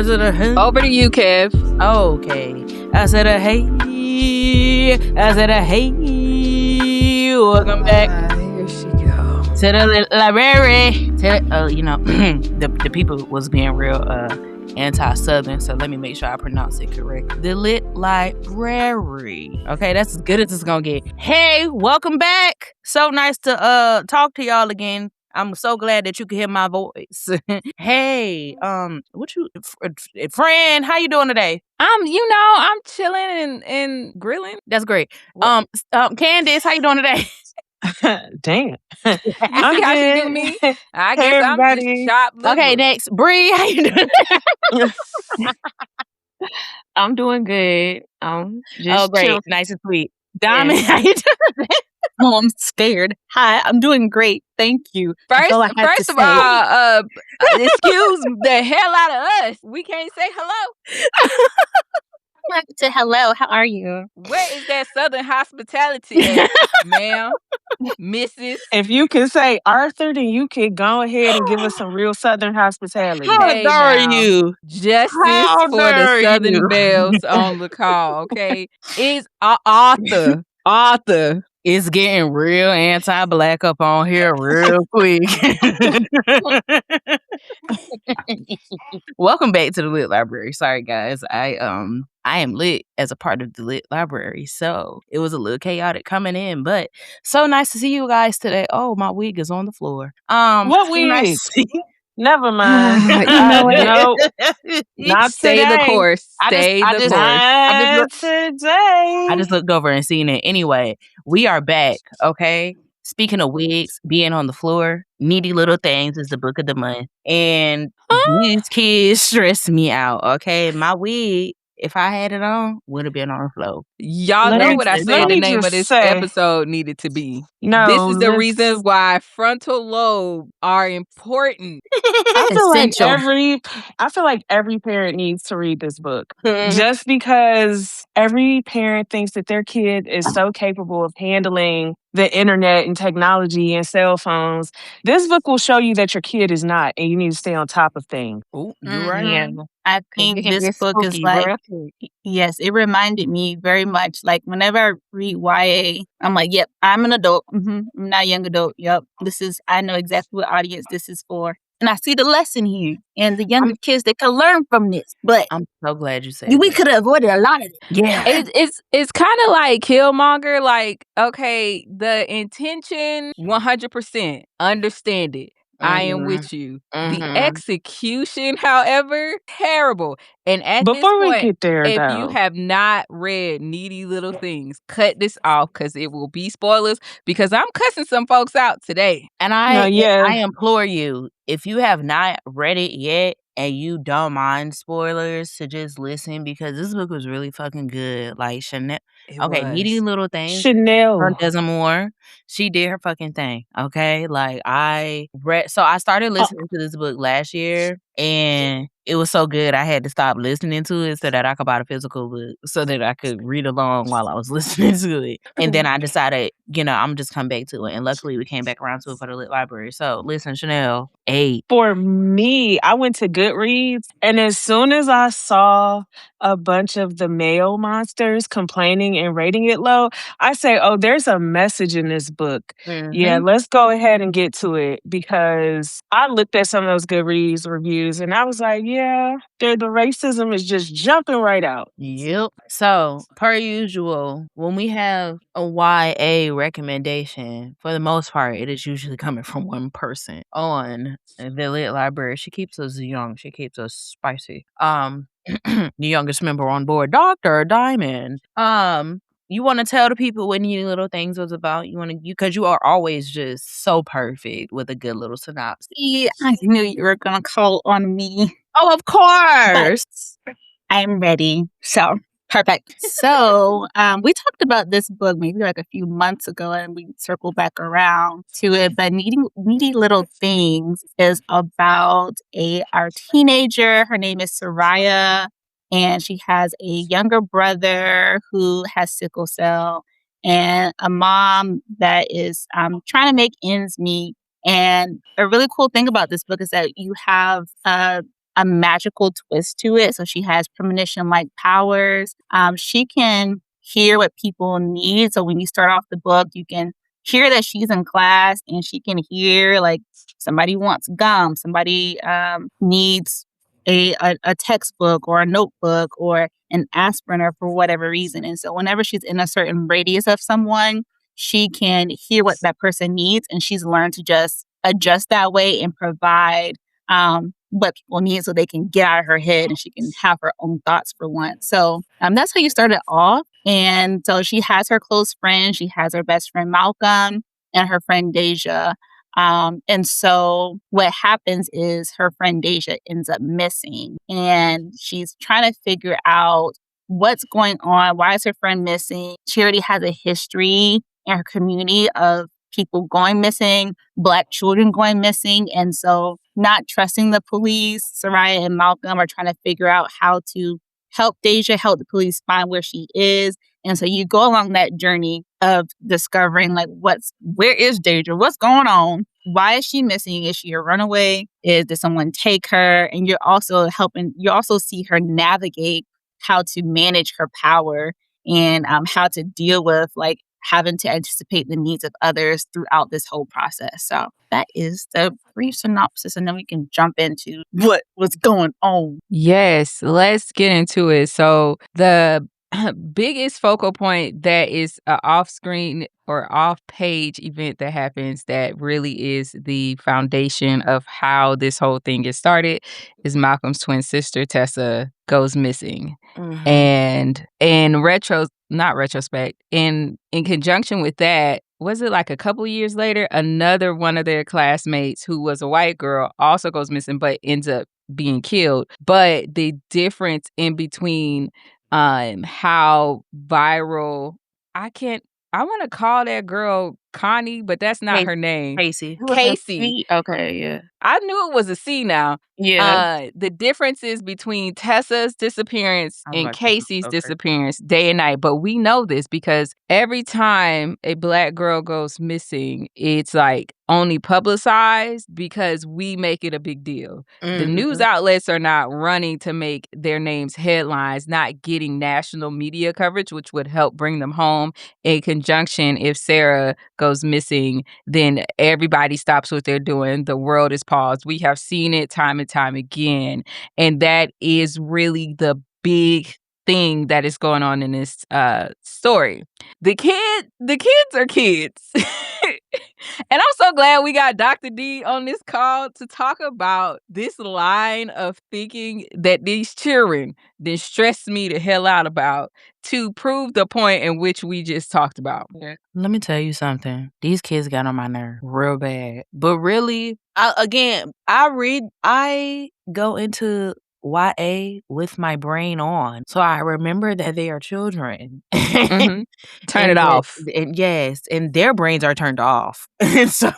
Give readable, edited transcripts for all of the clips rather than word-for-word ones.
I said a hey. Over to you, Kev. Okay. I said a hey. I said a hey. Welcome back. Here she go. To the library. The people was being real anti-Southern, so let me make sure I pronounce it correct. The Lit Library. Okay, that's as good as it's gonna get. Hey, welcome back. So nice to talk to y'all again. I'm so glad that you can hear my voice. Hey, friend, how you doing today? I'm chilling and grilling. That's great. Candace, how you doing today? Damn. You see how she do me? I guess Hey, I'm everybody. just chopped liver. Okay, next, Bree, how you doing? I'm doing good. Just Great, chill. nice and sweet. Diamond, how you doing? Oh, I'm scared. Hi, I'm doing great. Thank you. First all I had of to say. all, excuse the hell out of us. We can't say hello. To hello, how are you? Where is that Southern hospitality at, ma'am, Mrs.? If you can say Arthur, then you can go ahead and give us some real Southern hospitality. How Hey, dare now. you? Justice How for the dare Southern you? Bells on the call, okay? It's Arthur. Arthur. It's getting real anti-black up on here real quick. Welcome back to the Lit Library. Sorry, guys. I am lit as a part of the Lit Library, so it was a little chaotic coming in, but so nice to see you guys today. Oh, my wig is on the floor. What so wig? nice to see- Never mind. You know what? No, not Stay today. the course. Stay the course. Not today. I just looked over and seen it. Anyway, we are back, okay? Speaking of wigs being on the floor, Needy Little Things is the book of the month. And these kids stress me out, okay? My wig, if I had it on, would have been on the floor. Y'all Let know me- what I let said the me name of just this say- episode needed to be. No, This is the let's- reason why frontal lobe are important. I feel Essential. like every parent needs to read this book. Mhm. Just because every parent thinks that their kid is so capable of handling the internet and technology and cell phones, this book will show you that your kid is not, and you need to stay on top of things. Oh, you're right. Yeah, I think it can this get book is spooky like, real quick. yes, it reminded me very much. Like whenever I read YA, I'm like, yep, I'm an adult. I'm not a young adult. Yep, I know exactly what audience this is for. And I see the lesson here. And the younger kids, they can learn from this. But I'm so glad you said we that. could have avoided a lot of it. Yeah. It's kind of like Killmonger. Like, okay, the intention, 100%, understand it. I am with you. The execution, however, terrible. And at Before this we point, get there, if though, you have not read Needy Little Things, cut this off because it will be spoilers. Because I'm cussing some folks out today. And I implore you, if you have not read it yet and you don't mind spoilers, to just listen, because this book was really fucking good. Like Channelle, Needy Little Things. Channelle Desamours, she did her fucking thing. Okay, like I started listening to this book last year, and it was so good I had to stop listening to it so that I could buy the physical book so that I could read along while I was listening to it. And then I decided, I'm just come back to it. And luckily we came back around to it for the Lit Library. So listen, Channelle, 8. For me, I went to Goodreads, and as soon as I saw a bunch of the male monsters complaining and rating it low, I say, oh, there's a message in this book. Yeah, let's go ahead and get to it, because I looked at some of those Goodreads reviews and I was like, yeah, the racism is just jumping right out. Yep. So, per usual, when we have a YA recommendation, for the most part, it is usually coming from one person on the Lit Library. She keeps us young. She keeps us spicy. The youngest member on board, Dr. Diamond. You want to tell the people what Needy Little Things was about? Because you are always just so perfect with a good little synopsis. See, I knew you were going to call on me. Oh, of course. But I'm ready. So, perfect. So, we talked about this book maybe like a few months ago, and we circled back around to it. But Needy Little Things is about our teenager. Her name is Soraya, and she has a younger brother who has sickle cell, and a mom that is trying to make ends meet. And a really cool thing about this book is that you have a magical twist to it. So she has premonition-like powers. She can hear what people need. So when you start off the book, you can hear that she's in class and she can hear like somebody wants gum, somebody needs a textbook or a notebook or an aspirin or for whatever reason. And so whenever she's in a certain radius of someone, she can hear what that person needs, and she's learned to just adjust that way and provide what people need so they can get out of her head and she can have her own thoughts for once. So that's how you start it off. And so she has her close friend. She has her best friend Malcolm and her friend Deja. And so what happens is her friend Deja ends up missing, and she's trying to figure out what's going on. Why is her friend missing? She already has a history in her community of people going missing, Black children going missing. And so not trusting the police, Soraya and Malcolm are trying to figure out how to help Deja, help the police find where she is. And so you go along that journey of discovering like where is Deja? What's going on? Why is she missing? Is she a runaway? Did someone take her? And you also see her navigate how to manage her power and how to deal with like having to anticipate the needs of others throughout this whole process. So that is the brief synopsis, and then we can jump into what was going on. Yes, let's get into it. So the biggest focal point that is an off-screen or off-page event that happens that really is the foundation of how this whole thing gets started is Malcolm's twin sister, Tessa, goes missing. Mhm. And in conjunction with that, was it like a couple years later, another one of their classmates who was a white girl also goes missing but ends up being killed. But the difference in between how viral I want to call that girl Connie, but that's not her name. Casey. Casey. Okay, yeah. I knew it was a C now. Yeah. The differences between Tessa's disappearance I'm and like, this is Casey's so crazy. disappearance day and night. But we know this because every time a Black girl goes missing, it's like only publicized because we make it a big deal. The news outlets are not running to make their names headlines, not getting national media coverage, which would help bring them home. In conjunction, if Sarah goes missing, then everybody stops what they're doing. The world is paused. We have seen it time and time again. And that is really the big thing that is going on in this story. The kids are kids. And I'm so glad we got Dr. D on this call to talk about this line of thinking that these children then stress me the hell out about to prove the point in which we just talked about. Yeah. Let me tell you something. These kids got on my nerve real bad. But really, I go into YA with my brain on. So I remember that they are children. Turn it off. And yes, and their brains are turned off. And so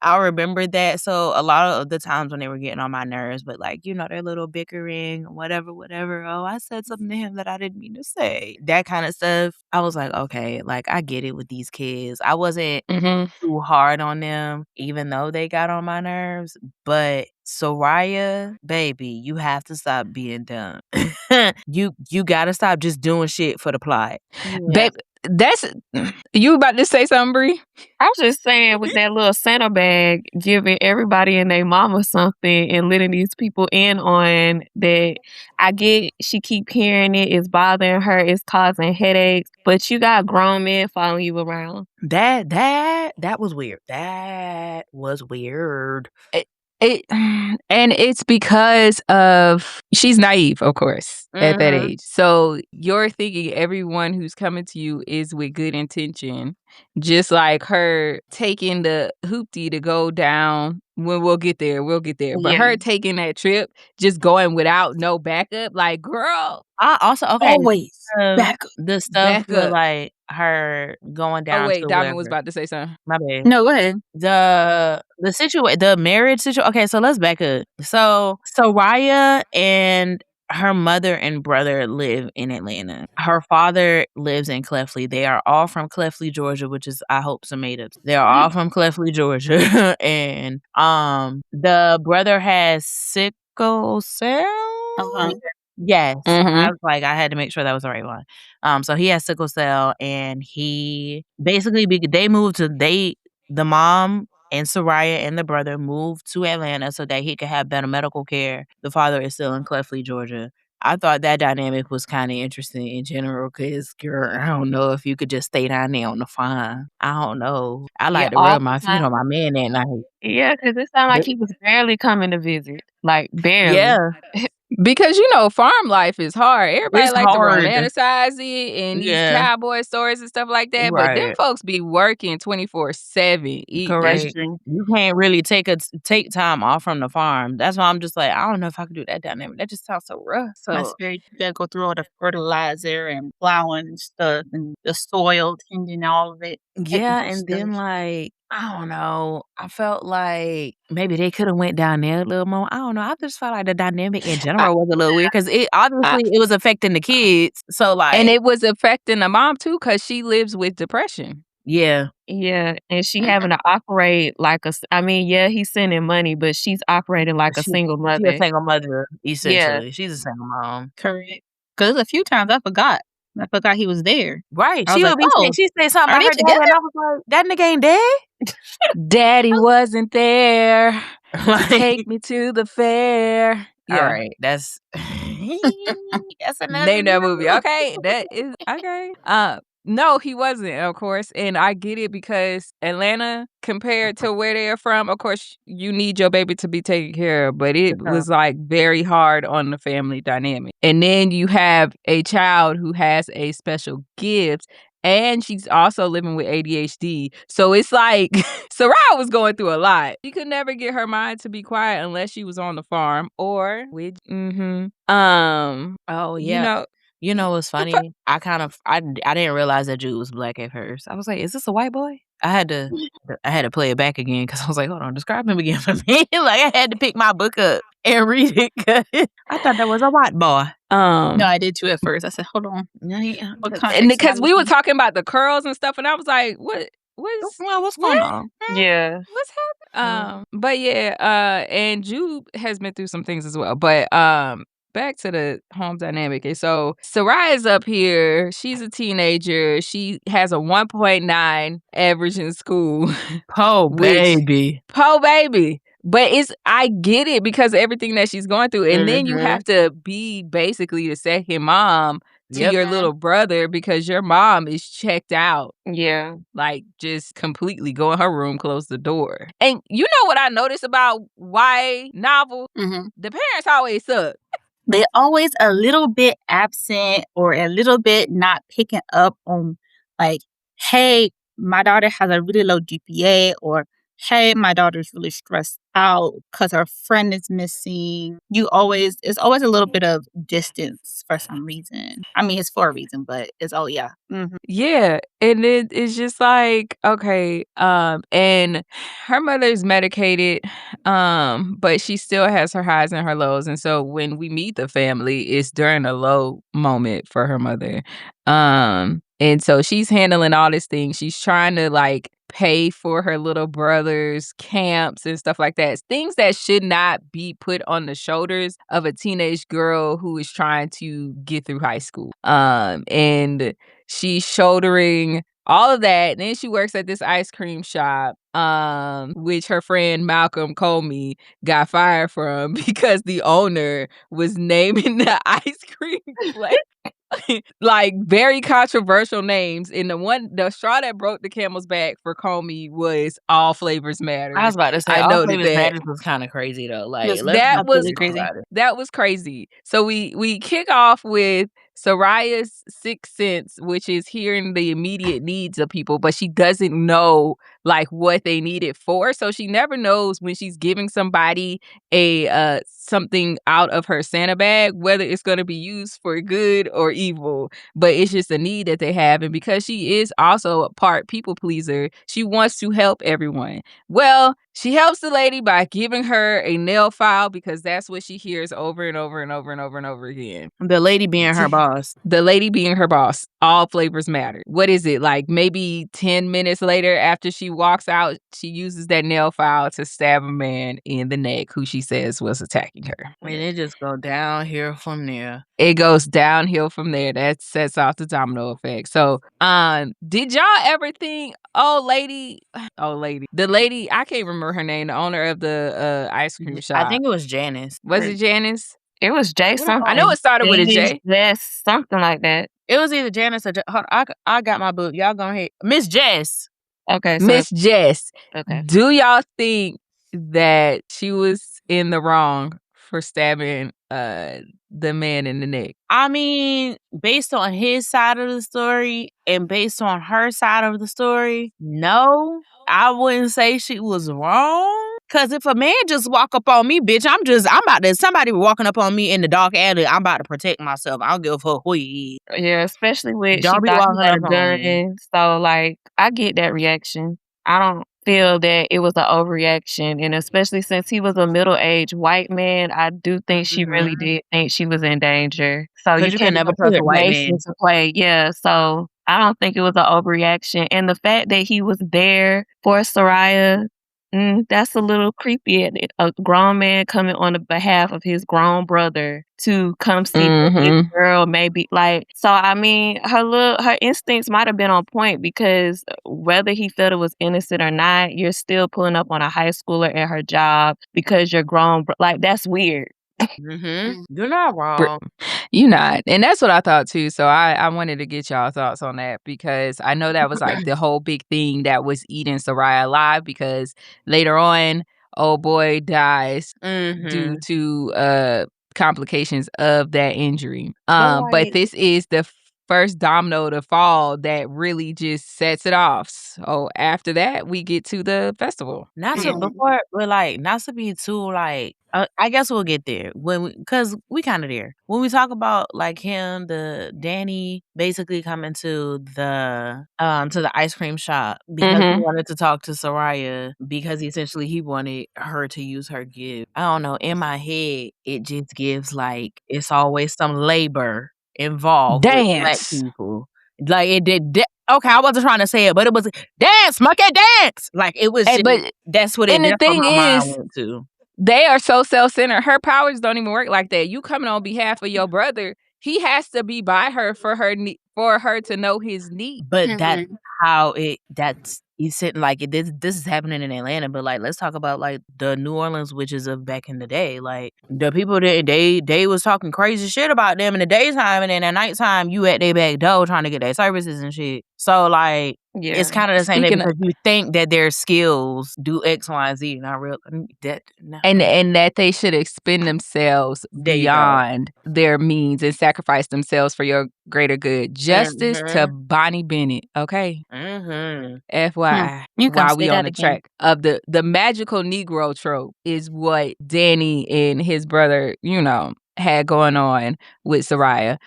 I remember that. So a lot of the times when they were getting on my nerves, but like, their little bickering, whatever. Oh, I said something to him that I didn't mean to say. That kind of stuff. I was like, okay, like I get it with these kids. I wasn't too hard on them, even though they got on my nerves. But Soraya, baby, you have to stop being dumb. You gotta stop just doing shit for the plot. Yeah. Babe, that's you about to say something, Bree? I was just saying with that little Santa bag, giving everybody and their mama something and letting these people in on that. I get she keep hearing it, it's bothering her, it's causing headaches, but you got grown men following you around. That was weird. That was weird. And it's because of she's naive, of course, at that age. So you're thinking everyone who's coming to you is with good intention, just like her taking the hoopty to go down. When we'll get there. But her taking that trip, just going without no backup, like girl. I also always back up. The stuff with like her going down. Oh wait, to Diamond was about to say something. My bad. No, go ahead. The marriage situation. Okay, so let's back up. So Raya and her mother and brother live in Atlanta. Her father lives in Clefley. They are all from Clefley, Georgia, which is, I hope, some made-ups. They are all from Clefley, Georgia. And the brother has 6 sickle cell. Uh-huh. Yes. Mhm. I was like, I had to make sure that was the right one. So he has sickle cell, and he basically they moved to the mom and Soraya and the brother moved to Atlanta so that he could have better medical care. The father is still in Clefley, Georgia. I thought that dynamic was kind of interesting in general because, girl, I don't know if you could just stay down there on the farm. I don't know. I Yeah, like to all rub my the feet time. on my man that night. Yeah, because it sounded like he was barely coming to visit. Like, barely. Yeah, Because farm life is hard. Everybody it's like to hard. romanticize it and these Yeah, cowboy stories and stuff like that. But them right. folks be working 24/7. Correct. That's true. You can't really take time off from the farm. That's why I'm just like, I don't know if I could do that dynamic. That just sounds so rough. That's So very true. You gotta go through all the fertilizer and plowing and stuff and the soil, tending all of it. yeah, Technical and then stuff. like I don't know. I felt like maybe they could have went down there a little more. I don't know. I just felt like the dynamic in I, general was a little weird because it I, obviously it was affecting the kids. So and like, it was affecting the mom too because she lives with depression. yeah, Yeah, and she having to operate like yeah, he's sending money, but she's operating like a she single she a mother. single mother Yeah. essentially. She's a single mom. Correct. Because a few times I forgot. I forgot he was there. Right. I was She like, would be saying oh, she said something are about they her dad, together? and I was like, that nigga ain't dead. Daddy wasn't there to Like, take me to the fair. all Yeah. right, that's another Name that movie. Okay, that is okay. No, he wasn't, of course, and I get it because Atlanta, compared to where they're from, of course, you need your baby to be taken care of, but it was like very hard on the family dynamic. And then you have a child who has a special gift, and she's also living with ADHD. So it's like Soraya was going through a lot. She could never get her mind to be quiet unless she was on the farm or with Oh yeah. you know, What's funny? I didn't realize that Jude was black at first. I was like, is this a white boy? I had to play it back again because I was like, hold on, describe him again for me. Like I had to pick my book up and read it 'cause I thought that was a white boy. No, I did too at first. I said, hold on. Yeah, What and context? because we were talking about the curls and stuff, and I was like, what's going on? Yeah. what's happening? But yeah, and Jude has been through some things as well. But back to the home dynamic. And so Soraya's up here. She's a teenager. She has a 1.9 average in school. Po baby. But I get it because of everything that she's going through. And then you have to be basically the second mom to your little brother because your mom is checked out. Yeah. Like just completely go in her room, close the door. And you know what I noticed about YA novels? Mm-hmm. The parents always suck. They're always a little bit absent or a little bit not picking up on, like, hey, my daughter has a really low GPA, or hey, my daughter's really stressed out because her friend is missing. It's always a little bit of distance for some reason. I mean, it's for a reason, but it's, oh, yeah. Mm-hmm. Yeah. And it's just like, okay, and her mother's medicated, but she still has her highs and her lows. And so when we meet the family, it's during a low moment for her mother. And so she's handling all these things. She's trying to like pay for her little brother's camps and stuff like that. Things that should not be put on the shoulders of a teenage girl who is trying to get through high school. And she's shouldering all of that. And then she works at this ice cream shop, which her friend Malcolm Comey got fired from because the owner was naming the ice cream place. Like very controversial names. And the straw that broke the camel's back for Comey was all flavors matter. I was about to say I all noted flavors that. matters was kind of crazy though. Like Yes, let's that not was think crazy. about it. That was crazy. So we kick off with Soraya's sixth sense, which is hearing the immediate needs of people, but she doesn't know like what they need it for. So she never knows when she's giving somebody a something out of her Santa bag, whether it's going to be used for good or evil. But it's just a need that they have. And because she is also a part people pleaser, she wants to help everyone. Well, She helps the lady by giving her a nail file because that's what she hears over and over and over and over and over again. The lady being her boss. The lady being her boss. All flavors matter. What is it? Like maybe 10 minutes later after she walks out, she uses that nail file to stab a man in the neck who she says was attacking her. And it just go downhill from there. It goes downhill from there. That sets off the domino effect. So, did y'all ever think, the lady, I can't remember her name, the owner of the ice cream shop. I think it was Janice. Was it Janice? It was Jay something. I know it started with a J. Jess, something like that. It was either Janice or hold on, I got my book. Y'all go ahead. Miss Jess. Okay, so Miss Jess. Okay. Do y'all think that she was in the wrong for stabbing the man in the neck? I mean, based on his side of the story and based on her side of the story, no, I wouldn't say she was wrong. Cause if a man just walk up on me, bitch, somebody walking up on me in the dark alley, I'm about to protect myself. I don't give a fuck who he is. Yeah, especially with Don't she be thought walking he had a up on me. gun. So like I get that reaction. I don't feel that it was an overreaction. And especially since he was a middle-aged white man, I do think she really did think she was in danger. So you you can't can never even trust put a white race man. into play. Yeah, so I don't think it was an overreaction. And the fact that he was there for Soraya, that's a little creepy. A grown man coming on the behalf of his grown brother to come see his girl, maybe like. So I mean, her instincts might have been on point because whether he felt it was innocent or not, you're still pulling up on a high schooler at her job because you're grown. Like that's weird. You're not wrong. You're not. And that's what I thought too. So I wanted to get y'all thoughts on that because I know that was like the whole big thing that was eating Soraya alive because later on, old boy dies due to complications of that injury. But this is the first domino to fall that really just sets it off. So after that, we get to the festival. Not to be too like. I guess we'll get there because we kind of there when we talk about like him, the Danny basically coming to the ice cream shop because he wanted to talk to Soraya because essentially he wanted her to use her gift. I don't know. In my head, it just gives like it's always some labor involved with black people. Like it did. Okay, I wasn't trying to say it, but it was dance, monkey dance. Like it was. But that's what it. And the thing is, went to. They are so self-centered. Her powers don't even work like that. You coming on behalf of your brother, he has to be by her for her to know his need. But that's how he's sitting like this is happening in Atlanta. But like, let's talk about like the New Orleans witches of back in the day. Like the people that they was talking crazy shit about them in the daytime, and then at nighttime you at their back door trying to get their services and shit. So like. Yeah. It's kind of the same thing because you think that their skills do X, Y, and Z, not real. And that they should expend themselves beyond their means and sacrifice themselves for your greater good. Justice to Bonnie Bennett, okay? FYI. While we on the track of the magical Negro trope is what Danny and his brother, had going on with Soraya.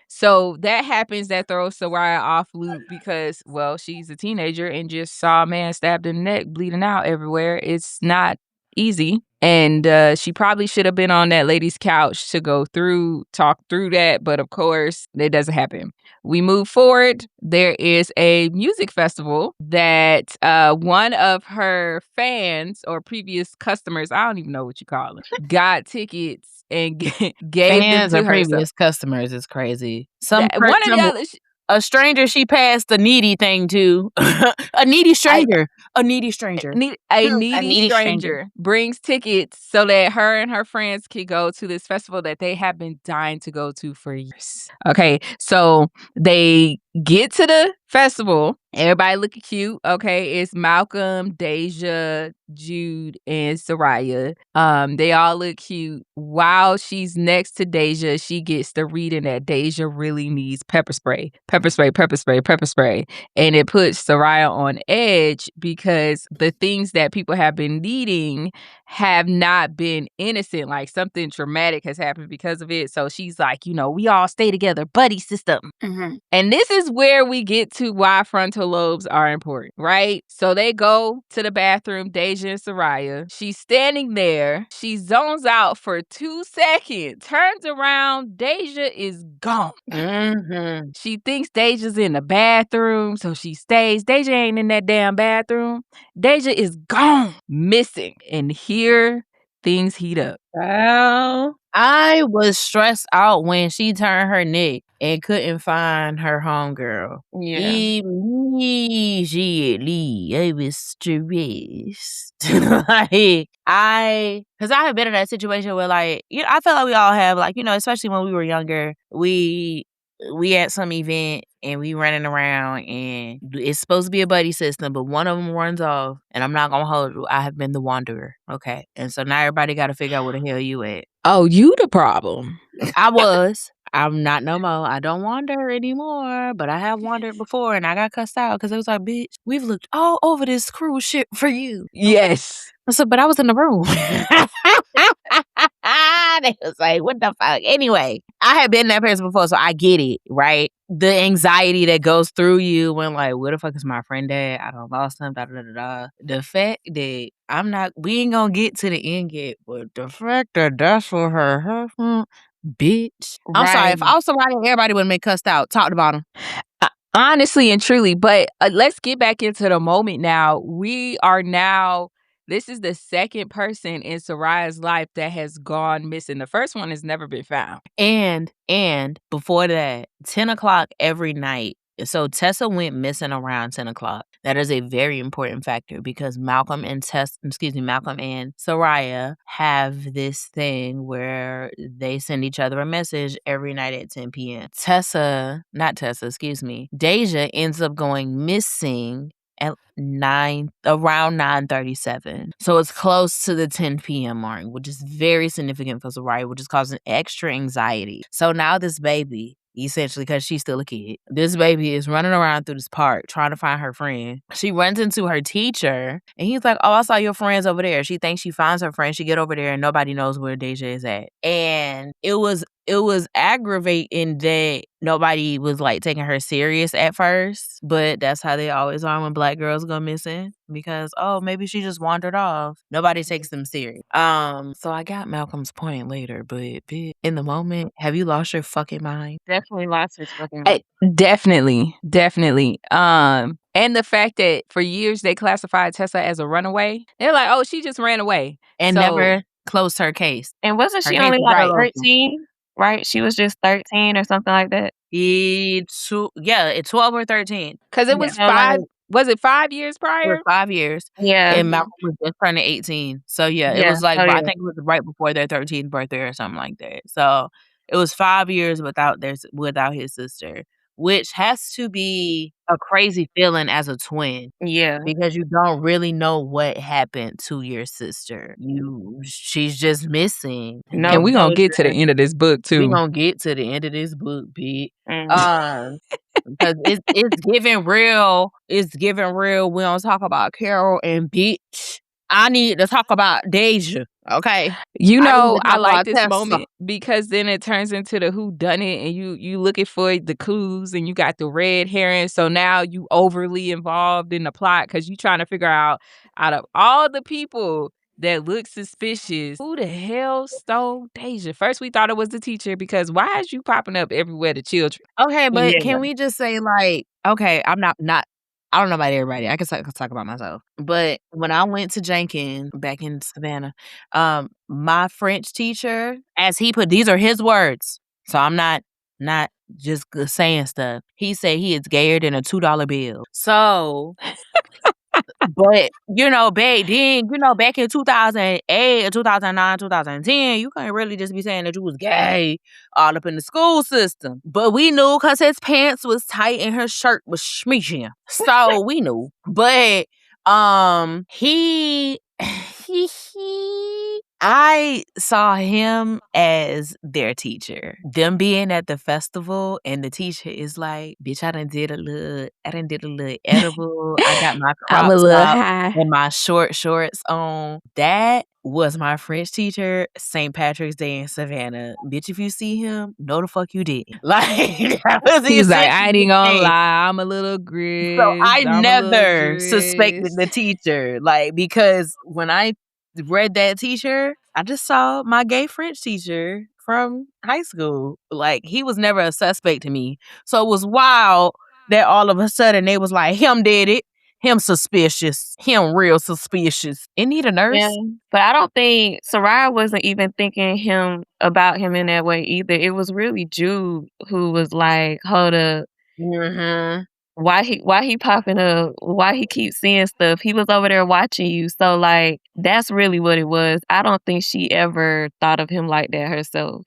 So that happens, that throws Soraya off loop because, well, she's a teenager and just saw a man stabbed in the neck, bleeding out everywhere. It's not easy. And she probably should have been on that lady's couch to talk through that. But of course, it doesn't happen. We move forward. There is a music festival that one of her fans or previous customers, I don't even know what you call them, got tickets and gave fans them to or her. Previous customers is crazy. One of the other. A stranger she passed the needy thing to. A needy stranger. A needy stranger brings tickets so that her and her friends can go to this festival that they have been dying to go to for years. Okay, so they get to the festival. Everybody looking cute. Okay, it's Malcolm, Deja, Jude, and Soraya. They all look cute. While she's next to Deja, she gets the reading that Deja really needs pepper spray. Pepper spray. And it puts Soraya on edge because the things that people have been needing have not been innocent. Like something traumatic has happened because of it. So she's like, we all stay together, buddy system. And this is is where we get to why frontal lobes are important, right? So they go to the bathroom, Deja and Soraya. She's standing there. She zones out for 2 seconds, turns around. Deja is gone. Mm-hmm. She thinks Deja's in the bathroom, so she stays. Deja ain't in that damn bathroom. Deja is gone, missing. And here things heat up. Wow. I was stressed out when she turned her neck and couldn't find her homegirl. Yeah. Immediately, I was stressed. Like, because I have been in that situation where, like, you know, I feel like we all have, like, you know, especially when we were younger, we at some event and we running around and it's supposed to be a buddy system, but one of them runs off, and I'm not gonna hold you. I have been the wanderer, okay? And so now everybody got to figure out where the hell you at. Oh, you the problem. I was. I'm not no more. I don't wander anymore, but I have wandered before, and I got cussed out because it was like, bitch, we've looked all over this cruise ship for you. Yes. I said, but I was in the room. They was like, what the fuck? Anyway, I had been that person before, so I get it, right? The anxiety that goes through you when, like, where the fuck is my friend at? I done lost him, da da da da. The fact that we ain't gonna get to the end yet, but the fact that that's what her husband, bitch. I'm sorry, if I was somebody, everybody would have been cussed out. Talk about him. Honestly and truly, but let's get back into the moment now. This is the second person in Soraya's life that has gone missing. The first one has never been found. And before that, 10 o'clock every night. So Tessa went missing around 10 o'clock. That is a very important factor because Malcolm and Soraya have this thing where they send each other a message every night at 10 p.m. Deja ends up going missing at around 9:37. So it's close to the 10 p.m. mark, which is very significant for Soraya, which is causing extra anxiety. So now this baby, essentially, because she's still a kid, this baby is running around through this park trying to find her friend. She runs into her teacher, and he's like, oh, I saw your friends over there. She thinks she finds her friend. She get over there, and nobody knows where Deja is at. And it was aggravating that nobody was, like, taking her serious at first, but that's how they always are when Black girls go missing, because, oh, maybe she just wandered off. Nobody takes them serious. So I got Malcolm's point later, but in the moment, have you lost your fucking mind? Definitely lost his fucking mind. Definitely. And the fact that for years they classified Tessa as a runaway. They're like, oh, she just ran away. And never closed her case. And wasn't she only like 13? Right? She was just 13 or something like that. It's 12 or 13. Because it was 5. Was it 5 years prior? It was 5 years. Yeah. And Malcolm was just turning 18. So it was like, I think it was right before their 13th birthday or something like that. So it was 5 years without his sister, which has to be a crazy feeling as a twin. Yeah. Because you don't really know what happened to your sister. She's just missing. No, and we're going to get to the end of this book, too. We're going to get to the end of this book, bitch. Because it's giving real. It's giving real. We don't talk about Carol and bitch. I need to talk about Deja. Okay. You know, I like this moment because then it turns into the whodunit, and you looking for the clues, and you got the red herring. So now you overly involved in the plot because you trying to figure out of all the people that look suspicious, who the hell stole Deja? First, we thought it was the teacher because why is you popping up everywhere to children? Okay, but can we just say, like, okay, I'm not. I don't know about everybody. I can talk about myself. But when I went to Jenkins back in Savannah, my French teacher, as he put, these are his words, so I'm not just saying stuff. He said he is gayer than a $2 bill. So, but back in 2008 or 2009, 2010, you can't really just be saying that you was gay all up in the school system. But we knew because his pants was tight and her shirt was schmeeching. So we knew. But I saw him as their teacher. Them being at the festival, and the teacher is like, bitch, I done did a little edible. I got my crop top and my short shorts on. That was my French teacher, St. Patrick's Day in Savannah. Bitch, if you see him, no the fuck you didn't. Like, that was He was like, I ain't essentially gonna the case. lie, I'm a little So grist. I I'm a little never suspected grist. the teacher. Like, because when I read that teacher, I just saw my gay French teacher from high school. Like, he was never a suspect to me. So it was wild that all of a sudden they was like, him did it. Him suspicious. Him real suspicious. Isn't he the nurse? Yeah, but I don't think Soraya wasn't even thinking about him in that way either. It was really Jude who was like, hold up. Mm-hmm. Why he popping up? Why he keeps seeing stuff? He was over there watching you. So like that's really what it was. I don't think she ever thought of him like that herself.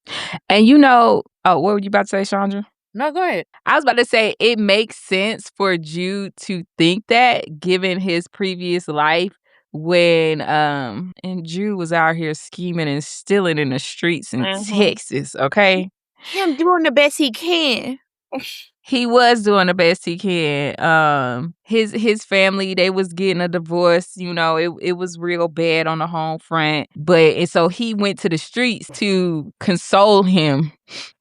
And you know, what were you about to say, Chandra? No, go ahead. I was about to say it makes sense for Jude to think that given his previous life when and Jude was out here scheming and stealing in the streets in Texas, okay? Him doing the best he can. He was doing the best he can. His family, they was getting a divorce. You know, it was real bad on the home front. And so he went to the streets to console him.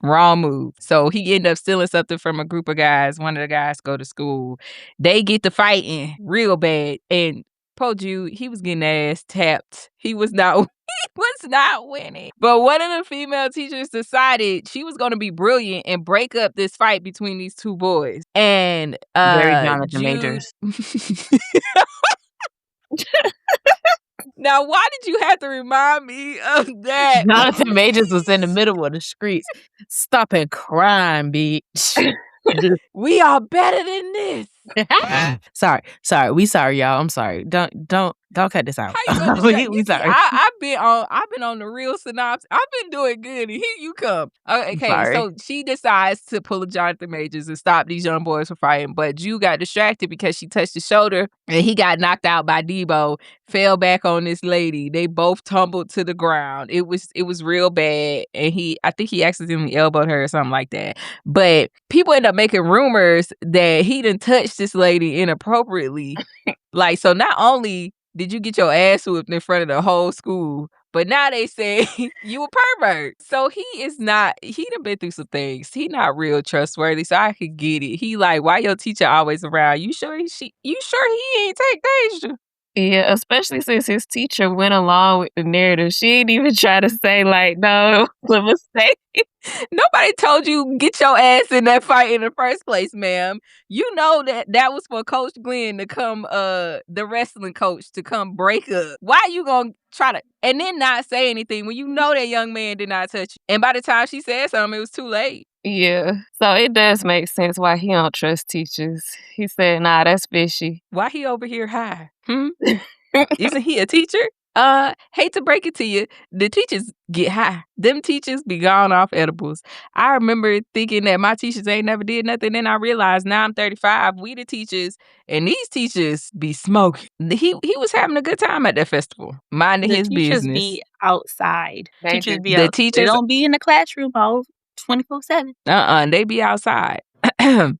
Wrong move. So he ended up stealing something from a group of guys. One of the guys go to school. They get to fighting real bad. And poor Jude, he was getting ass tapped. He was not winning. But one of the female teachers decided she was going to be brilliant and break up this fight between these two boys. And Very Jonathan Jude... Majors. Now, why did you have to remind me of that? Jonathan Majors was in the middle of the streets stopping crime, bitch. We are better than this. Sorry. We sorry, y'all. I'm sorry. Don't cut this out. We sorry. I've been on the real synopsis. I've been doing good, and here you come. Okay, so she decides to pull a Jonathan Majors and stop these young boys from fighting, but Jude got distracted because she touched his shoulder, and he got knocked out by Debo. Fell back on this lady. They both tumbled to the ground. It was real bad, and I think he accidentally elbowed her or something like that. But people end up making rumors that he done touched this lady inappropriately. Like, so not only did you get your ass whipped in front of the whole school, but now they say you a pervert. So he done been through some things. He not real trustworthy, so I could get it. He like, why your teacher always around? You sure he ain't take Deja? Yeah, especially since his teacher went along with the narrative. She ain't even try to say, like, no, it was a mistake. Nobody told you get your ass in that fight in the first place, ma'am. You know that was for Coach Glenn to come, the wrestling coach, to come break up. Why you gonna try to, and then not say anything when you know that young man did not touch you? And by the time she said something, it was too late. Yeah, so it does make sense why he don't trust teachers. He said, nah, that's fishy. Why he over here high? Isn't he a teacher? Hate to break it to you, the teachers get high. Them teachers be gone off edibles. I remember thinking that my teachers ain't never did nothing. Then I realized now I'm 35. We the teachers, and these teachers be smoking. He was having a good time at that festival, minding his business. The teachers be outside. They They don't be in the classroom all 24/7. They be outside.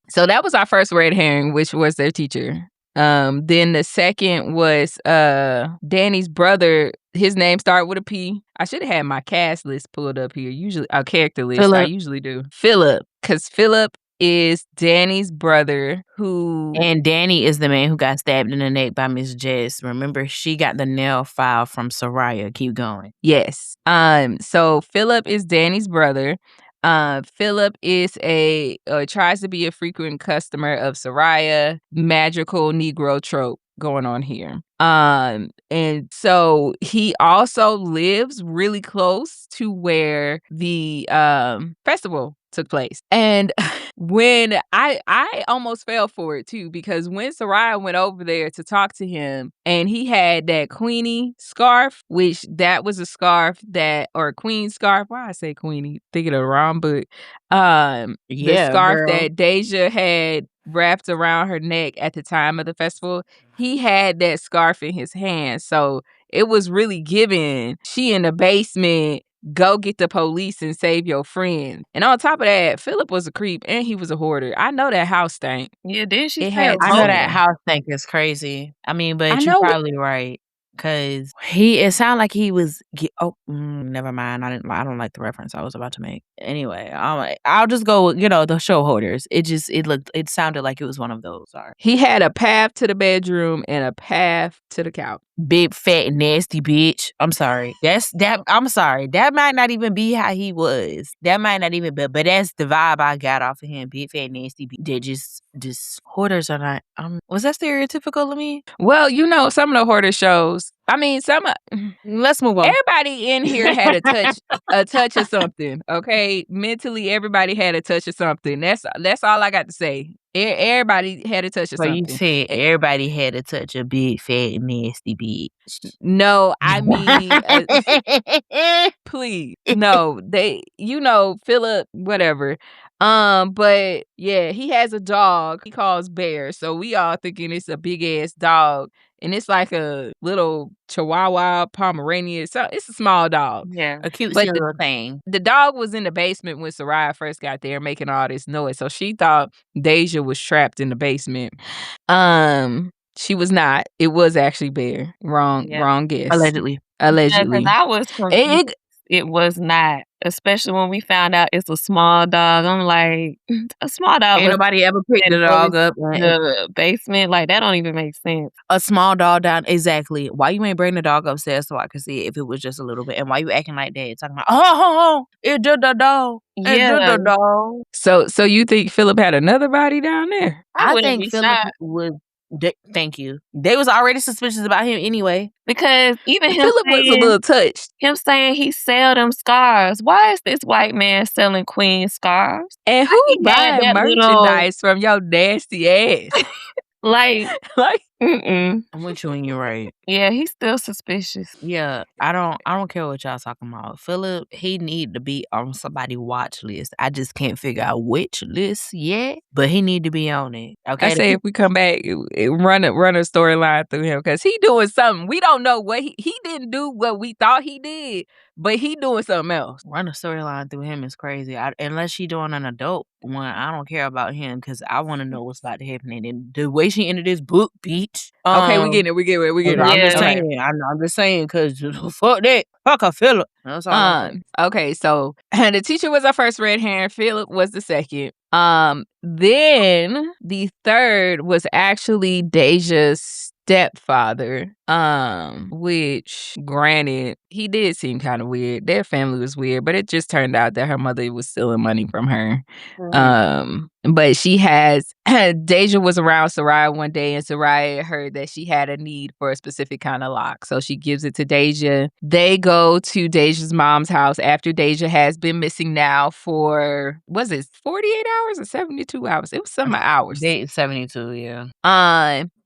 So that was our first red herring, which was their teacher. Then the second was Danny's brother. His name started with a P. I should have had my cast list pulled up here. Usually, our character list. Phillip. I usually do. Philip, because Philip is Danny's brother and Danny is the man who got stabbed in the neck by Miss Jess. Remember, she got the nail file from Soraya. Keep going. Yes. So Philip is Danny's brother. Philip is tries to be a frequent customer of Soraya. Magical Negro trope going on here. And so he also lives really close to where the festival took place. And when I almost fell for it too, because when Soraya went over there to talk to him and he had that Queenie scarf, which that was a scarf or Queen scarf. Why I say Queenie? Thinking of the wrong book. The scarf that Deja had wrapped around her neck at the time of the festival, he had that scarf in his hand. So it was really giving, she in the basement, go get the police and save your friend. And on top of that, Philip was a creep and he was a hoarder. I know that house stank. Yeah, didn't she? I know that house stank is crazy. I mean, but you're probably right. Cause it sounded like he was. Never mind. I don't like the reference I was about to make. Anyway, I'll just go with, the show hoarders. It sounded like it was one of those. Sorry. He had a path to the bedroom and a path to the couch. Big fat nasty bitch. I'm sorry. I'm sorry. That might not even be how he was. That might not even be, but that's the vibe I got off of him. Big fat nasty bitch. They're just hoarders are not. Was that stereotypical of me? Well, some of the hoarder shows. I mean, let's move on. Everybody in here had a touch of something. Okay, mentally, everybody had a touch of something. That's all I got to say. Everybody had a touch of something. You said everybody had a touch of big fat nasty bitch. No, I mean, please, no. They, Philip, whatever. But yeah, he has a dog he calls Bear. So we all thinking it's a big ass dog. And it's like a little Chihuahua Pomeranian. So it's a small dog. Yeah, a cute little thing. The dog was in the basement when Soraya first got there making all this noise. So she thought Deja was trapped in the basement. She was not. It was actually Bear. Wrong guess. Allegedly. Yeah, because I was confused. It was not, especially when we found out it's a small dog. I'm like, a small dog. Ain't nobody ever picked the dog up in the basement. Like, that don't even make sense. A small dog down. Exactly. Why you ain't bring the dog upstairs so I could see it if it was just a little bit? And why you acting like that? Talking about, it's just a dog. Yeah. It's just a dog. So you think Philip had another body down there? I think Philip was. Thank you. They was already suspicious about him anyway. Because even Philip was a little touched. Him saying he sell them scarves. Why is this white man selling queen scarves? And who buying merchandise from your nasty ass? like, I'm with you and you're right. Yeah, he's still suspicious. Yeah, I don't care what y'all talking about. Philip, he need to be on somebody's watch list. I just can't figure out which list yet, but he need to be on it. Okay. I say if we come back, run a storyline through him because he doing something. We don't know what he didn't do what we thought he did, but he doing something else. Run a storyline through him is crazy. Unless she doing an adult one, I don't care about him because I want to know what's about to happen. And the way she ended this book, bitch. Okay, we getting it. I'm just saying because fuck that. Fuck a Philip. That's all. Okay, so the teacher was our first red herring. Philip was the second. Then the third was actually Deja's stepfather, which granted, he did seem kind of weird. Their family was weird, but it just turned out that her mother was stealing money from her. But she has Deja was around Soraya one day, and Soraya heard that she had a need for a specific kind of lock. So she gives it to Deja. They go to Deja's mom's house after Deja has been missing now for, was it 48 hours or 72 hours? It was some hours. 72, yeah.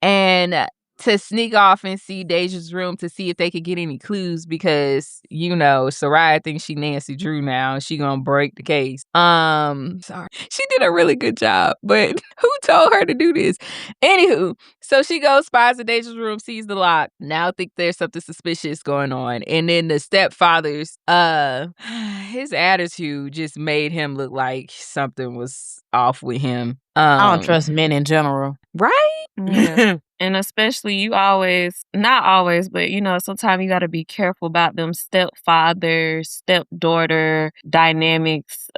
And to sneak off and see Deja's room to see if they could get any clues because, Soraya thinks she Nancy Drew now and she gonna break the case. Sorry. She did a really good job, but who told her to do this? Anywho, so she goes, spies in Deja's room, sees the lock. Now think there's something suspicious going on. And then the stepfather's, his attitude just made him look like something was off with him. I don't trust men in general. Right? Yeah. And especially not always, but sometimes you got to be careful about them stepfather, stepdaughter dynamics,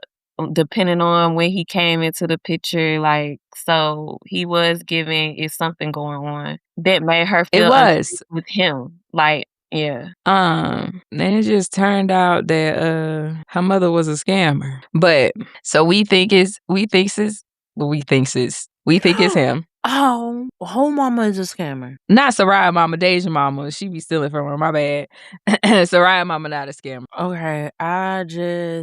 depending on when he came into the picture. Like, so he was giving is something going on that made her feel with him. Like, yeah. Then it just turned out that her mother was a scammer. But so we think it's him. Oh, whole mama is a scammer. Not Soraya mama, Deja mama. She be stealing from her. My bad. Soraya mama not a scammer. Okay,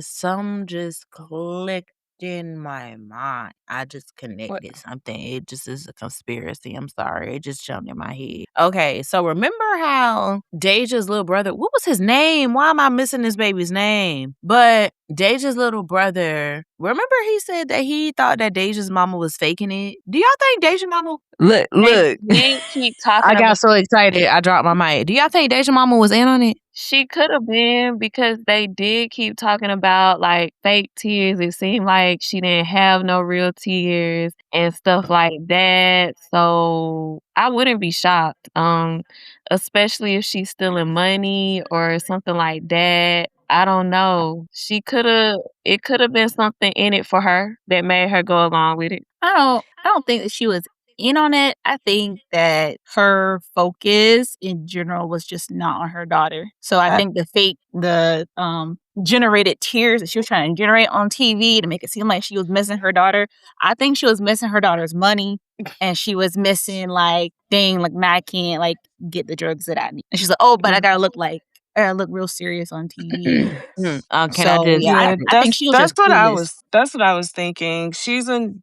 some just clicked in my mind. I just connected something. It just is a conspiracy. I'm sorry. It just jumped in my head. Okay, so remember how Deja's little brother, what was his name? Why am I missing this baby's name? But Deja's little brother, remember he said that he thought that Deja's mama was faking it? Do y'all think Deja's mama... Look. They keep talking. I got so excited, I dropped my mic. Do y'all think Deja's mama was in on it? She could have been, because they did keep talking about like fake tears. It seemed like she didn't have no real tears and stuff like that. So I wouldn't be shocked. Especially if she's stealing money or something like that. I don't know. It could have been something in it for her that made her go along with it. I don't think that she was in on it. I think that her focus in general was just not on her daughter. So I think the generated tears that she was trying to generate on TV to make it seem like she was missing her daughter. I think she was missing her daughter's money, and she was missing like, dang, like, now I can't like get the drugs that I need. And she's like, oh, but I gotta look real serious on TV. I think she was just clueless. That's what I was thinking. She's an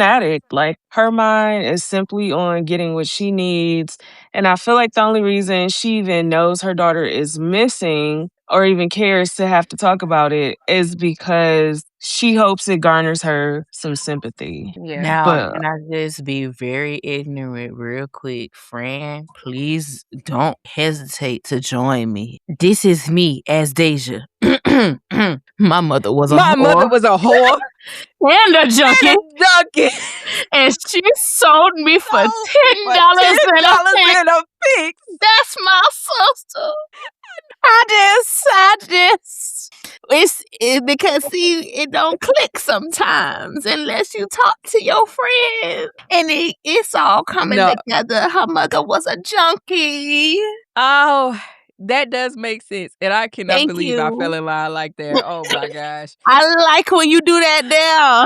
addict. Like, her mind is simply on getting what she needs. And I feel like the only reason she even knows her daughter is missing or even cares to have to talk about it is because she hopes it garners her some sympathy. Yeah. Now, can I just be very ignorant real quick? Fran, please don't hesitate to join me. This is me as Deja. My mother was a whore. And a junkie. And she sold me for $10 and a fix. That's my sister. It's because, see, it don't click sometimes unless you talk to your friends. And it's all coming together. Her mother was a junkie. Oh, that does make sense. And I cannot believe I fell in line like that. Oh my gosh. I like when you do that now.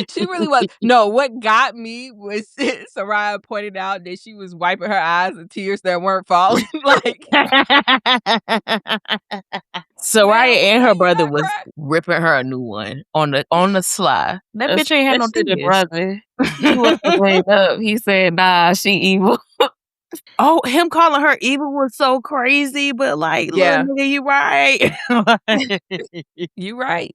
She really was. No, what got me was Soraya pointed out that she was wiping her eyes with tears that weren't falling. Like, Soraya and her brother was ripping her a new one on the sly. That bitch ain't had no tears. Brother. He was made up. He said, nah, she evil. Oh, him calling her evil was so crazy, but like, little nigga, you right. You right.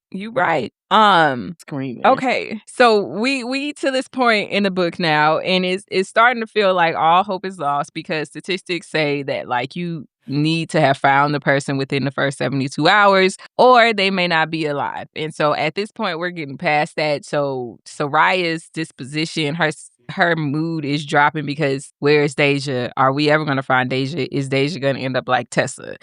Screaming. Okay, so we to this point in the book now, and it's starting to feel like all hope is lost because statistics say that like you need to have found the person within the first 72 hours or they may not be alive. And so at this point we're getting past that. So Soraya's disposition, her mood is dropping because where is Deja? Are we ever going to find Deja? Is Deja going to end up like Tessa?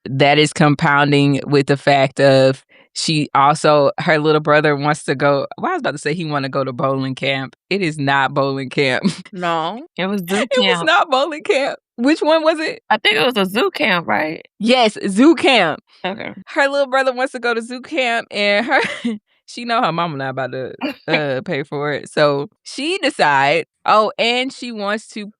That is compounding with the fact of her little brother wants to go. Well, I was about to say he want to go to bowling camp. It is not bowling camp. No, it was zoo camp. It was not bowling camp. Which one was it? I think it was a zoo camp, right? Yes, zoo camp. Okay. Her little brother wants to go to zoo camp, and she know her mama not about to pay for it. So she decides, and she wants to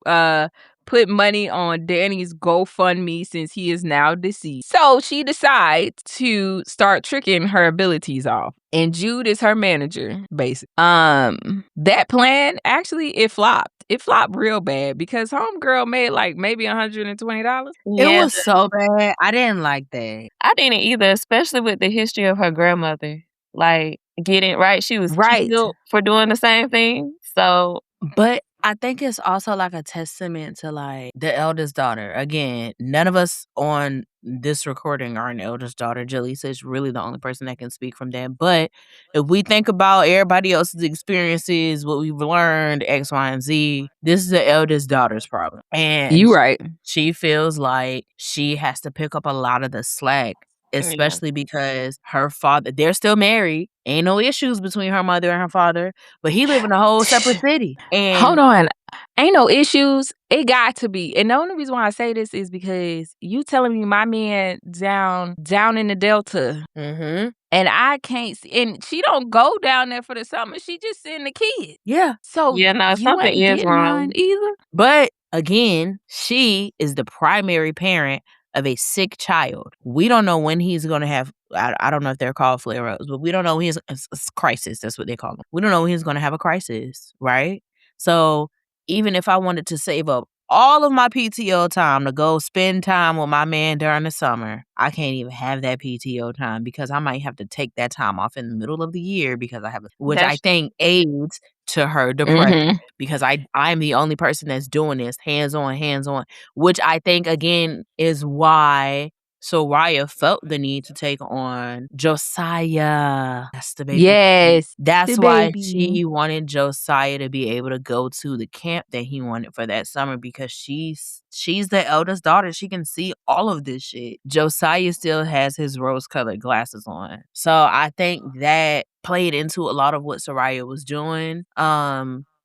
put money on Danny's GoFundMe since he is now deceased. So she decides to start tricking her abilities off. And Jude is her manager, basically. That plan, actually, it flopped. It flopped real bad because homegirl made like maybe $120. Yeah. It was so bad. I didn't like that. I didn't either, especially with the history of her grandmother. Like, getting right, she was killed for doing the same thing. So, but I think it's also like a testament to like the eldest daughter. Again, none of us on this recording are an eldest daughter. Jaleesa is really the only person that can speak from that. But if we think about everybody else's experiences, what we've learned, X, Y, and Z, this is the eldest daughter's problem. And you right. She feels like she has to pick up a lot of the slack. Especially because her father, they're still married. Ain't no issues between her mother and her father, but he live in a whole separate city. And hold on. Ain't no issues. It got to be. And the only reason why I say this is because you telling me my man down in the Delta. Mm-hmm. And I can't see. And she don't go down there for the summer. She just send the kids. Yeah. So something is wrong either. But again, she is the primary parent of a sick child. We don't know when he's going to have, I don't know if they're called flare-ups, but we don't know when he's, crisis, that's what they call them. We don't know when he's going to have a crisis, right? So even if I wanted to save up all of my PTO time to go spend time with my man during the summer. I can't even have that PTO time because I might have to take that time off in the middle of the year because I have, which I think aids to her depression because I'm the only person that's doing this hands on, which I think again is why Soraya felt the need to take on Josiah. That's the baby. Yes. That's the why baby. she wanted Josiah to be able to go to the camp that he wanted for that summer because she's the eldest daughter. She can see all of this shit. Josiah still has his rose-colored glasses on. So I think that played into a lot of what Soraya was doing.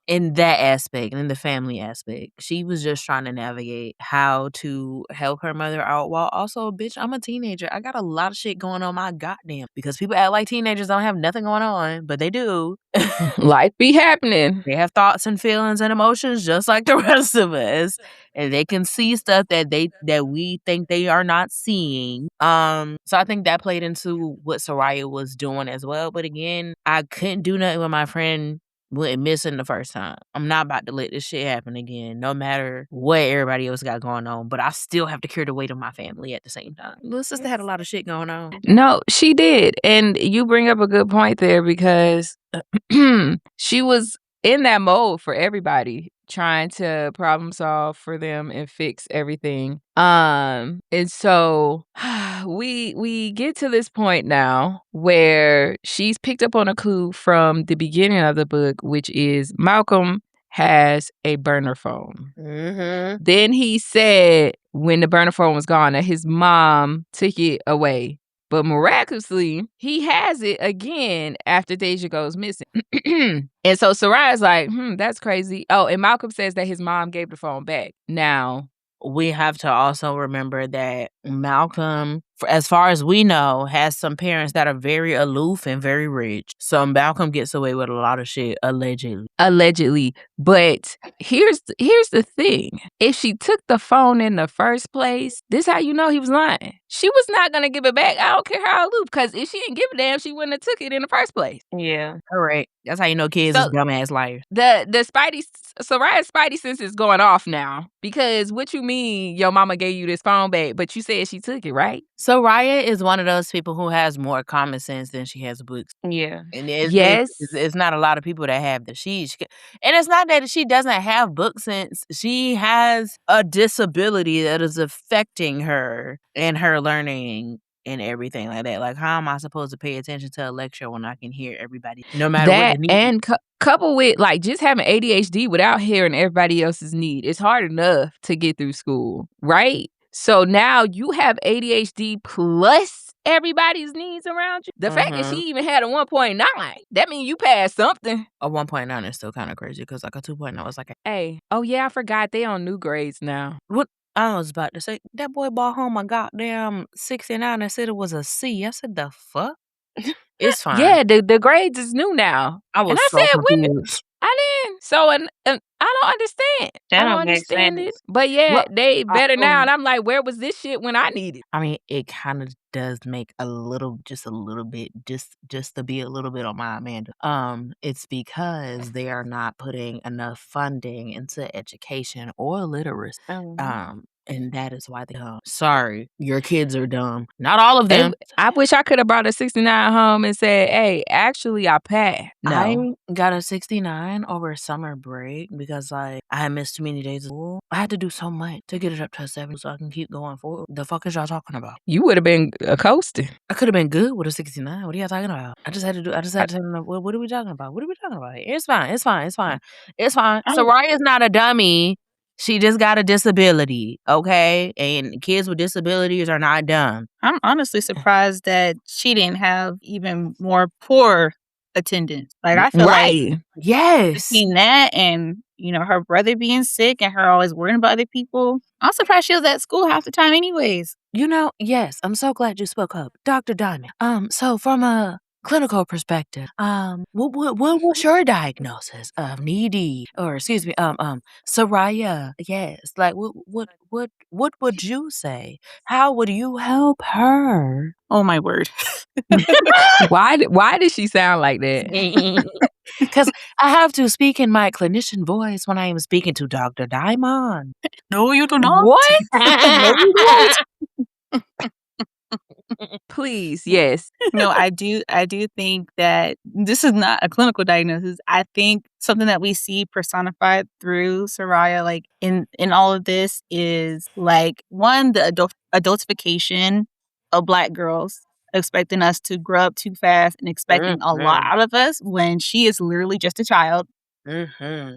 In that aspect, in the family aspect, she was just trying to navigate how to help her mother out while also, bitch, I'm a teenager. I got a lot of shit going on my goddamn because people act like teenagers don't have nothing going on, but they do. Life be happening. They have thoughts and feelings and emotions just like the rest of us, and they can see stuff that we think they are not seeing. So I think that played into what Soraya was doing as well. But again, I couldn't do nothing with my friend went missing the first time. I'm not about to let this shit happen again, no matter what everybody else got going on. But I still have to carry the weight of my family at the same time. Little sister had a lot of shit going on. No, she did. And you bring up a good point there because she was in that mode for everybody, trying to problem solve for them and fix everything. And so we get to this point now where she's picked up on a clue from the beginning of the book, which is Malcolm has a burner phone. Then he said when the burner phone was gone that his mom took it away. But miraculously, he has it again after Deja goes missing. And so Soraya's like, that's crazy. Oh, and Malcolm says that his mom gave the phone back. Now, we have to also remember that Malcolm, as far as we know, has some parents that are very aloof and very rich. So Malcolm gets away with a lot of shit, allegedly. Allegedly. But here's the thing. If she took the phone in the first place, this how you know he was lying. She was not going to give it back. I don't care how aloof, because if she didn't give a damn, she wouldn't have took it in the first place. Yeah. Correct. That's how you know kids is dumbass liars. Soraya's Spidey sense is going off now. Because what you mean your mama gave you this phone back, but you said she took it, right? Soraya is one of those people who has more common sense than she has books. Yeah. And it's not a lot of people that have that. And it's not that she doesn't have book sense. She has a disability that is affecting her and her learning and everything like that. Like, how am I supposed to pay attention to a lecture when I can hear everybody, no matter what the need? And coupled with like just having ADHD without hearing everybody else's need, it's hard enough to get through school, right? So now you have ADHD plus everybody's needs around you. The fact that she even had a 1.9, that means you passed something. A 1.9 is still kind of crazy because like a 2.0 was like, hey, oh yeah, I forgot they on new grades now. What? I was about to say, that boy brought home a goddamn 69 and said it was a C. I said, the fuck? It's fine. Yeah, the grades is new now. I was so confused. I didn't. So, and I don't understand. That I don't understand it. But yeah, they better now. And I'm like, where was this shit when I needed? I mean, it kind of does make just a little bit, just to be a little bit on my Amanda. It's because they are not putting enough funding into education or literacy. And that is why they're dumb. Sorry, your kids are dumb. Not all of them. I wish I could have brought a 69 home and said, hey, actually, I passed. No. I got a 69 over summer break because like I had missed too many days of school. I had to do so much to get it up to a 7 so I can keep going forward. The fuck is y'all talking about? You would have been coasting. I could have been good with a 69. What are y'all talking about? I just had to tell them, what are we talking about? What are we talking about? It's fine. Soraya's not a dummy. She just got a disability, okay? And kids with disabilities are not dumb. I'm honestly surprised that she didn't have even more poor attendance. Like, I feel like between that and, you know, her brother being sick and her always worrying about other people, I'm surprised she was at school half the time anyways. You know, yes, I'm so glad you spoke up. Dr. Diamond. So from a clinical perspective, what was your diagnosis of needy, or excuse me, Soraya? Yes, like what would you say? How would you help her? Oh my word! Why did she sound like that? Because I have to speak in my clinician voice when I am speaking to Dr. Diamond. No, you do not. What? No, you don't. Please, yes. No, I do think that this is not a clinical diagnosis. I think something that we see personified through Soraya, like in all of this, is like one, the adultification of Black girls, expecting us to grow up too fast and expecting a lot out of us when she is literally just a child. I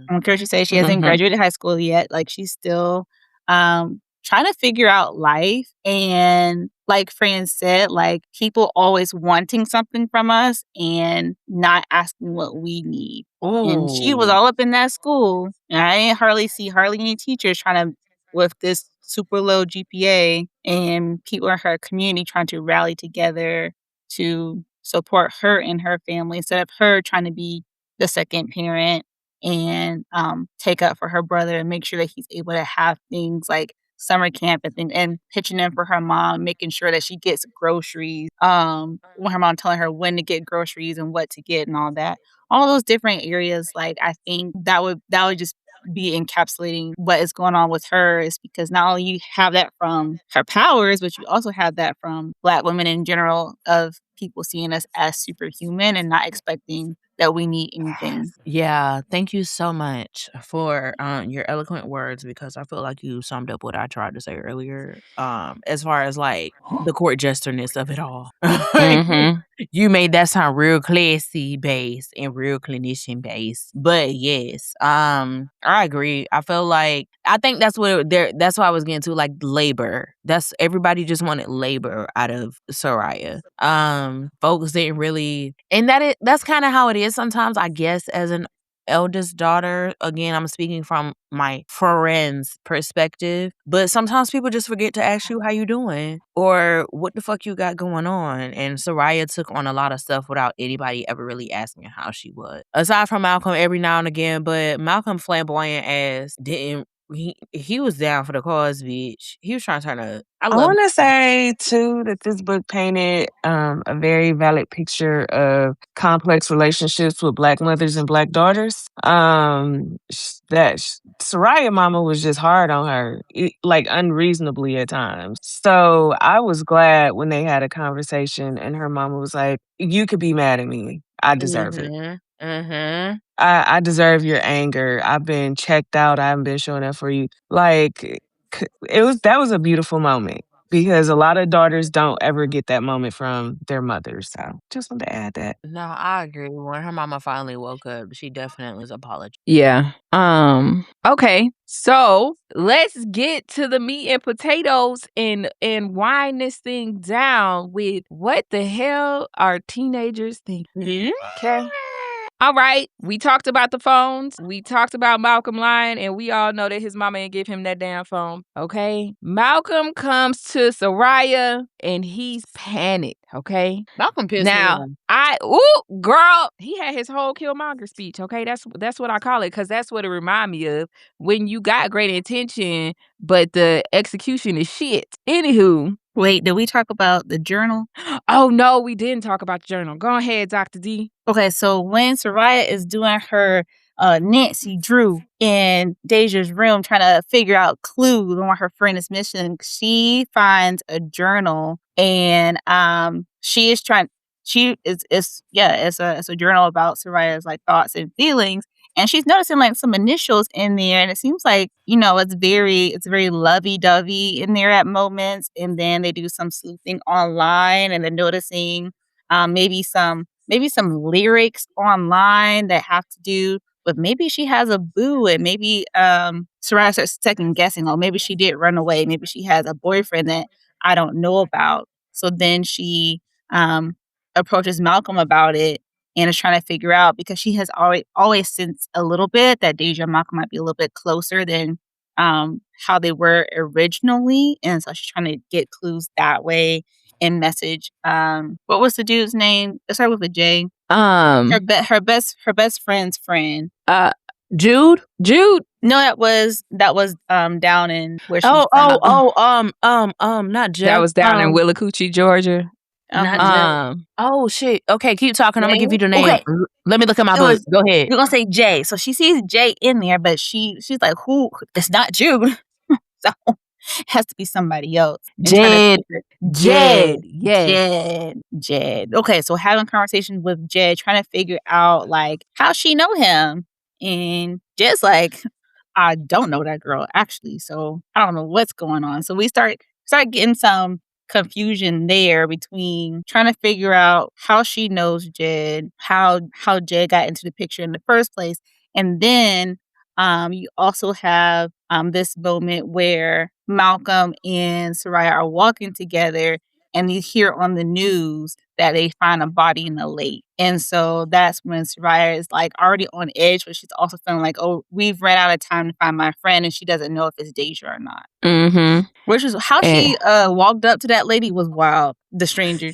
don't care what you say, she hasn't graduated high school yet. Like, she's still trying to figure out life. And like Fran said, like, people always wanting something from us and not asking what we need. And she was all up in that school, and I didn't hardly see any teachers trying to, with this super low GPA, and people in her community trying to rally together to support her and her family instead of her trying to be the second parent and take up for her brother and make sure that he's able to have things like summer camp and pitching in for her mom, making sure that she gets groceries. When her mom telling her when to get groceries and what to get and all that. All those different areas, like, I think that would just be encapsulating what is going on with her, is because not only you have that from her powers, but you also have that from Black women in general, of people seeing us as superhuman and not expecting that we need anything. Yeah, thank you so much for your eloquent words, because I feel like you summed up what I tried to say earlier. As far as like the court jesternness of it all. You made that sound real classy based and real clinician based. But yes, I agree. I think that's that's what I was getting to, like labor. That's everybody just wanted labor out of Soraya. Folks didn't really, and that's kind of how it is sometimes, I guess, as an eldest daughter. Again, I'm speaking from my friend's perspective, but sometimes people just forget to ask you how you doing or what the fuck you got going on. And Soraya took on a lot of stuff without anybody ever really asking how she was, aside from Malcolm every now and again. But Malcolm flamboyant ass didn't. He was down for the cause, bitch. He was trying to turn I want to say, too, that this book painted a very valid picture of complex relationships with Black mothers and Black daughters. That Soraya mama was just hard on her, like unreasonably at times. So I was glad when they had a conversation and her mama was like, you could be mad at me. I deserve it. I deserve your anger. I've been checked out. I haven't been showing up for you. Like, that was a beautiful moment, because a lot of daughters don't ever get that moment from their mothers. So just want to add that. No, I agree. When her mama finally woke up, she definitely was apologizing. Yeah. Okay. So let's get to the meat and potatoes and wind this thing down with what the hell are teenagers thinking? Okay. All right. We talked about the phones. We talked about Malcolm lying, and we all know that his mama didn't give him that damn phone. Okay. Malcolm comes to Soraya and he's panicked. Okay. Malcolm pissed now, me girl, he had his whole Killmonger speech. Okay. That's what I call it, because that's what it remind me of, when you got great intention, but the execution is shit. Anywho. Wait, did we talk about the journal? Oh, no, we didn't talk about the journal. Go ahead, Dr. D. Okay, so when Soraya is doing her Nancy Drew in Deja's room, trying to figure out clues on what her friend is missing, she finds a journal, and it's a journal about Soraya's like thoughts and feelings. And she's noticing like some initials in there, and it seems like, it's very lovey-dovey in there at moments. And then they do some sleuthing online, and they're noticing maybe some lyrics online that have to do with, maybe she has a boo, and maybe Soraya starts second guessing, oh, maybe she did run away, maybe she has a boyfriend that I don't know about. So then she approaches Malcolm about it and is trying to figure out, because she has always sensed a little bit that Deja and Malcolm might be a little bit closer than how they were originally. And so she's trying to get clues that way and message. What was the dude's name? It started with a J. Her best friend's friend. Jude. No, that was down in where she. Not Jeff. That was down in Willacoochee, Georgia. Oh shit. Okay, keep talking. I'm gonna give you the name. Okay. Let me look at my book. Go ahead. You're gonna say Jay. So she sees Jay in there, but she's like, who? It's not Jude. So it has to be somebody else. Jed. Yes. Jed. Okay, so having conversations with Jed, trying to figure out like how she know him. And Jed's like, I don't know that girl actually. So I don't know what's going on. So we start getting some confusion there between trying to figure out how she knows Jed, how Jed got into the picture in the first place. And then you also have this moment where Malcolm and Soraya are walking together and you hear on the news that they find a body in the lake. And so that's when Soraya is like already on edge, but she's also feeling like, oh, we've ran out of time to find my friend, and she doesn't know if it's Deja or not. Mm-hmm. Which is how she walked up to that lady was wild. The stranger.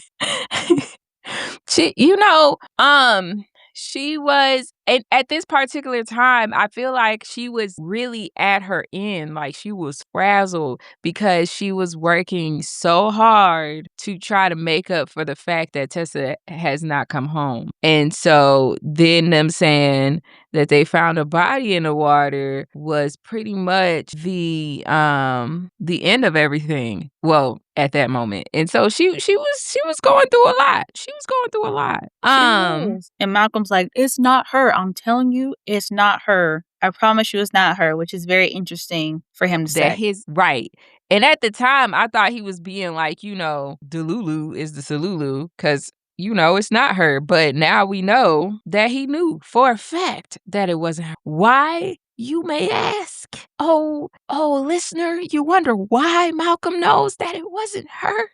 She was, and at this particular time, I feel like she was really at her end. Like she was frazzled because she was working so hard to try to make up for the fact that Tessa has not come home. And so then them saying that they found a body in the water was pretty much the end of everything. Well, at that moment. And so she was going through a lot. She was going through a lot. And Malcolm's like, it's not her. I'm telling you, it's not her. I promise you it's not her, which is very interesting for him to say. Right. And at the time, I thought he was being like, Delulu is the Salulu, because it's not her. But now we know that he knew for a fact that it wasn't her. Why, you may ask? Oh, listener, you wonder why Malcolm knows that it wasn't her?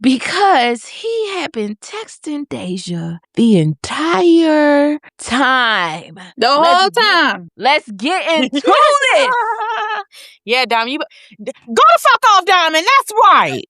Because he had been texting Deja the entire time. The whole time. Let's get into this. Yeah, Dom, you go the fuck off, Diamond. That's right.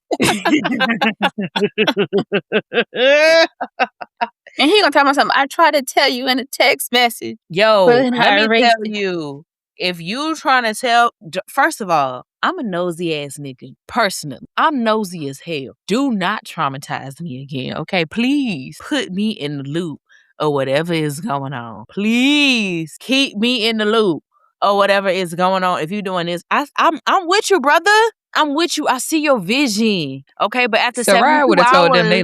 And he gonna tell me something. I tried to tell you in a text message. Yo, let me tell you. If you trying to tell, first of all, I'm a nosy ass nigga. Personally, I'm nosy as hell. Do not traumatize me again, okay? Please put me in the loop of whatever is going on. Please keep me in the loop of whatever is going on. If you're doing this, I'm with you, brother. I'm with you. I see your vision. Okay, but after 72 hours, Soraya would have told them they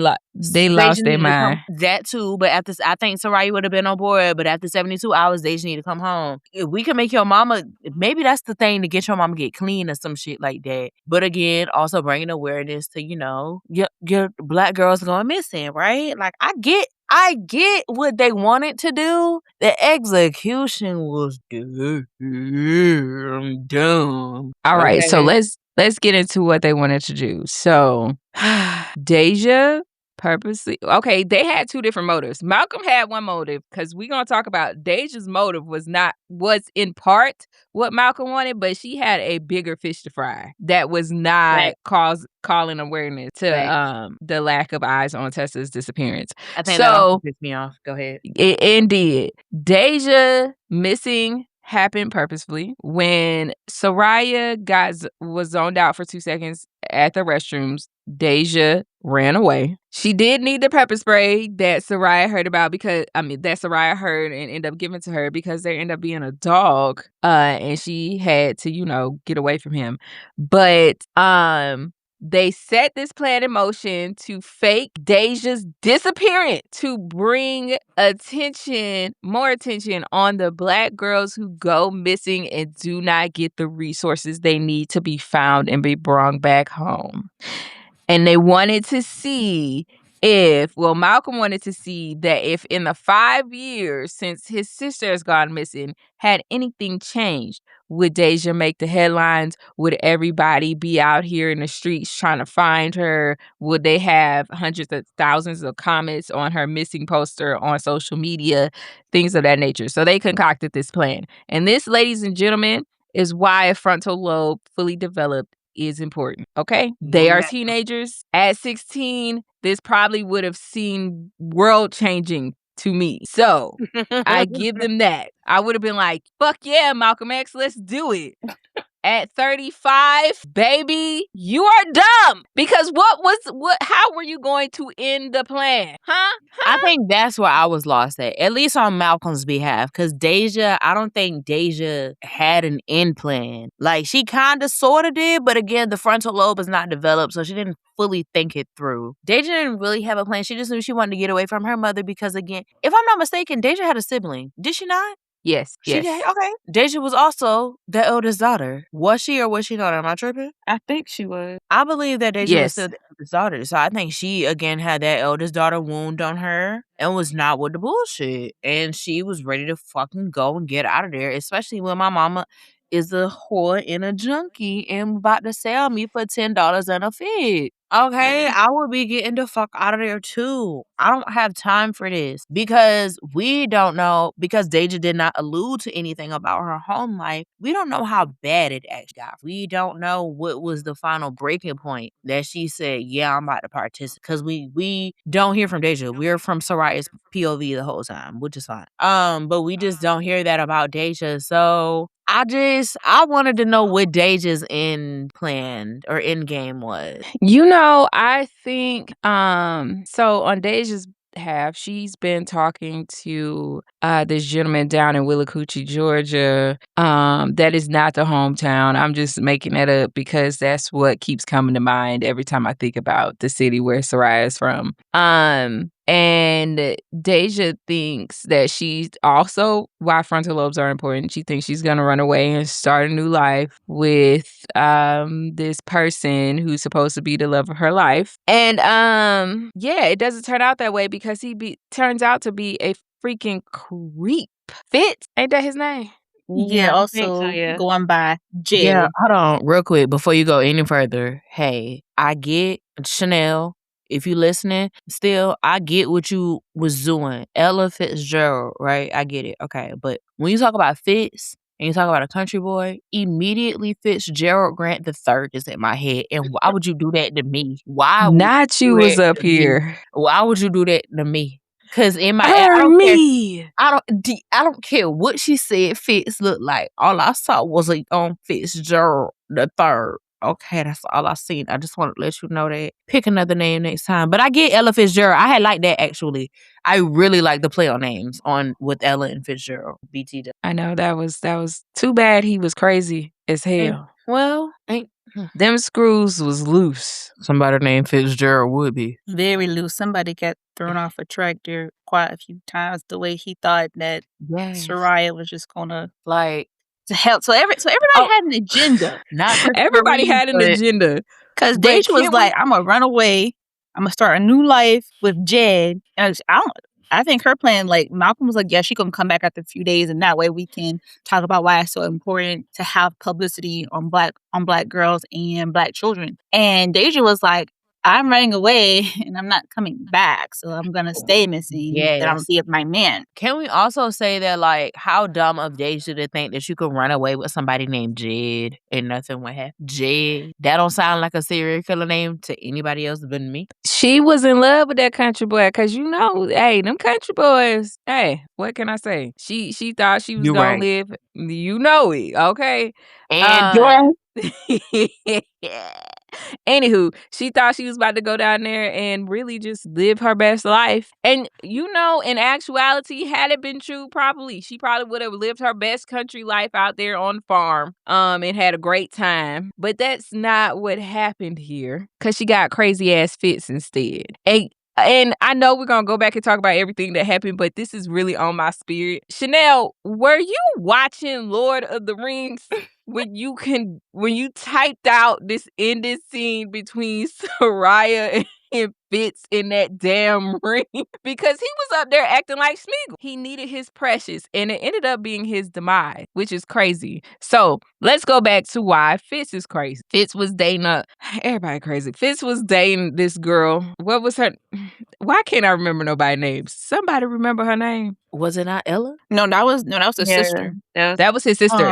lost their mind. That too, but after, I think Soraya would have been on board. But after 72 hours, they just need to come home. If we can make your mama, maybe that's the thing, to get your mama get clean or some shit like that. But again, also bringing awareness to your black girls going missing, right? Like I get what they wanted to do. The execution was dumb. All right, so let's get into what they wanted to do. So, Deja purposely, they had two different motives. Malcolm had one motive, because we're going to talk about Deja's motive was in part what Malcolm wanted, but she had a bigger fish to fry that was not calling awareness to the lack of eyes on Tessa's disappearance. I think that also pissed me off. Go ahead. Indeed. Deja missing happened purposefully. When Soraya was zoned out for 2 seconds at the restrooms, Deja ran away. She did need the pepper spray that Soraya heard about, that Soraya heard and ended up giving to her, because there ended up being a dog, and she had to, get away from him. But they set this plan in motion to fake Deja's disappearance to bring more attention on the black girls who go missing and do not get the resources they need to be found and be brought back home. And they wanted to see Malcolm wanted to see that if in the 5 years since his sister has gone missing, had anything changed. Would Deja make the headlines? Would everybody be out here in the streets trying to find her? Would they have hundreds of thousands of comments on her missing poster on social media? Things of that nature. So they concocted this plan. And this, ladies and gentlemen, is why a frontal lobe fully developed is important, okay? They are teenagers. At 16, this probably would have seemed world-changing to me. So, I give them that. I would have been like, fuck yeah, Malcolm X, let's do it. At 35, baby, you are dumb. Because how were you going to end the plan? Huh? I think that's where I was lost at least on Malcolm's behalf. Because Deja, I don't think Deja had an end plan. Like, she kind of sort of did, but again, the frontal lobe is not developed, so she didn't fully think it through. Deja didn't really have a plan. She just knew she wanted to get away from her mother because, again, if I'm not mistaken, Deja had a sibling. Did she not? Yes. She did? Okay. Deja was also the eldest daughter. Was she or was she not? Am I tripping? I think she was. I believe that Deja was Yes. still the eldest daughter. So I think she, again, had that eldest daughter wound on her and was not with the bullshit. And she was ready to fucking go and get out of there, especially when my mama is a whore and a junkie and about to sell me for $10 and a fig. Okay, I would be getting the fuck out of there too. I don't have time for this because we don't know, because Deja did not allude to anything about her home life. We don't know how bad it actually got. We don't know what was the final breaking point that she said, yeah, I'm about to participate. Because we don't hear from Deja. We're from Soraya's POV the whole time, which is fine. But we just don't hear that about Deja. So I wanted to know what Deja's end plan or end game was. I think so on Deja's behalf, she's been talking to this gentleman down in Willacoochee, Georgia. That is not the hometown. I'm just making that up because that's what keeps coming to mind every time I think about the city where Soraya is from. And Deja thinks that she's also why frontal lobes are important. She thinks she's gonna run away and start a new life with this person who's supposed to be the love of her life. And it doesn't turn out that way because turns out to be a freaking creep. Fitz, ain't that his name? Yeah, I also think so, yeah. going by Jed. Yeah, hold on, real quick before you go any further. Hey, I get Channelle. If you listening, still, I get what you was doing. Ella Fitzgerald, right? I get it. Okay, but when you talk about Fitz and you talk about a country boy, immediately Fitzgerald Grant III is in my head. And why would you do that to me? Why? Not you was up here. Why would you do that to me? Because in my I don't care what she said Fitz looked like. All I saw was a Fitzgerald the third. Okay, that's all I seen. I just want to let you know that. Pick another name next time. But I get Ella Fitzgerald. I had liked that actually. I really like the play on names with Ella and Fitzgerald. BT. I know that was too bad. He was crazy as hell. Them screws was loose. Somebody named Fitzgerald would be very loose. Somebody got thrown off a tractor quite a few times. The way he thought that Soraya was just gonna to help. So everybody had an agenda. Not everybody had an agenda. Because Deja was like, I'm gonna run away. I'm gonna start a new life with Jed. And I think her plan, like Malcolm was like, yeah, she gonna come back after a few days, and that way we can talk about why it's so important to have publicity on black girls and black children. And Deja was like, I'm running away and I'm not coming back, so I'm gonna stay missing. Yes. Then I'm gonna be with my man. Can we also say that, like, how dumb of Deja to think that you could run away with somebody named Jed and nothing would happen? Jed, that don't sound like a serial killer name to anybody else but me. She was in love with that country boy because hey, them country boys. Hey, what can I say? She thought she was gonna live. You know it, okay? And Anywho, she thought she was about to go down there and really just live her best life. And in actuality, had it been true, she probably would have lived her best country life out there on the farm and had a great time. But that's not what happened here because she got crazy ass Fitz instead. And I know we're going to go back and talk about everything that happened, but this is really on my spirit. Channelle, were you watching Lord of the Rings when you typed out this ending scene between Soraya and Fitz in that damn ring? Because he was up there acting like Smeagol. He needed his precious, and it ended up being his demise, which is crazy. So let's go back to why Fitz is crazy. Fitz was dating everybody crazy. Fitz was dating this girl. What was her? Why can't I remember nobody's names? Somebody remember her name? Was it not Ella? No, that was his sister. That was his sister.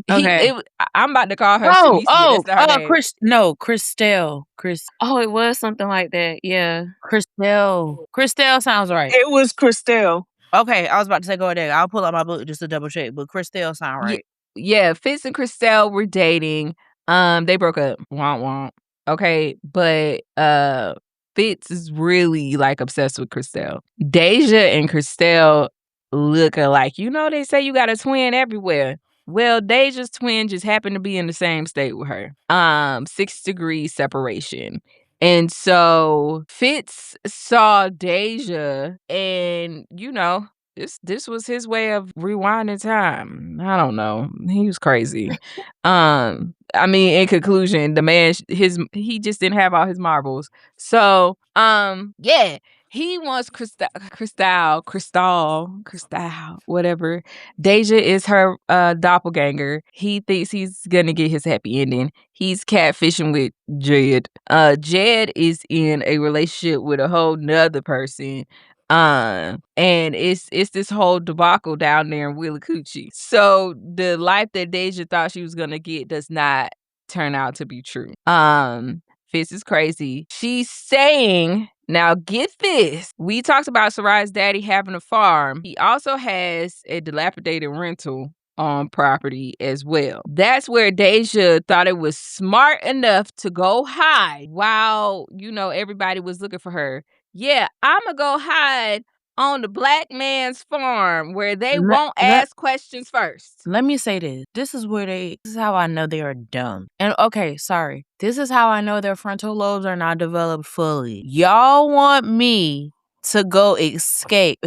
Okay. I'm about to call her. Christelle. Oh, it was something like that. Yeah. Christelle sounds right. It was Christelle. Okay, I was about to say go there. I'll pull out my book just to double check, but Christelle sound right. Fitz and Christelle were dating. They broke up. Womp womp. Okay, but Fitz is really like obsessed with Christelle. Deja and Christelle look alike. You know, they say you got a twin everywhere. Well, Deja's twin just happened to be in the same state with her. 6 degrees separation. And so Fitz saw Deja, and you know, this was his way of rewinding time. I don't know. He was crazy. I mean, in conclusion, the man he just didn't have all his marbles. So, yeah. He wants Crystal, whatever. Deja is her doppelganger. He thinks he's gonna get his happy ending. He's catfishing with Jed. Jed is in a relationship with a whole nother person. And it's this whole debacle down there in Willacoochee. So the life that Deja thought she was gonna get does not turn out to be true. Fitz is crazy. She's saying, now get this. We talked about Soraya's daddy having a farm. He also has a dilapidated rental on property as well. That's where Deja thought it was smart enough to go hide while, you know, everybody was looking for her. Yeah, I'ma go hide on the black man's farm where they won't ask questions first. Let me say this. This is how I know they are dumb. And okay, sorry. This is how I know their frontal lobes are not developed fully. Y'all want me to go escape.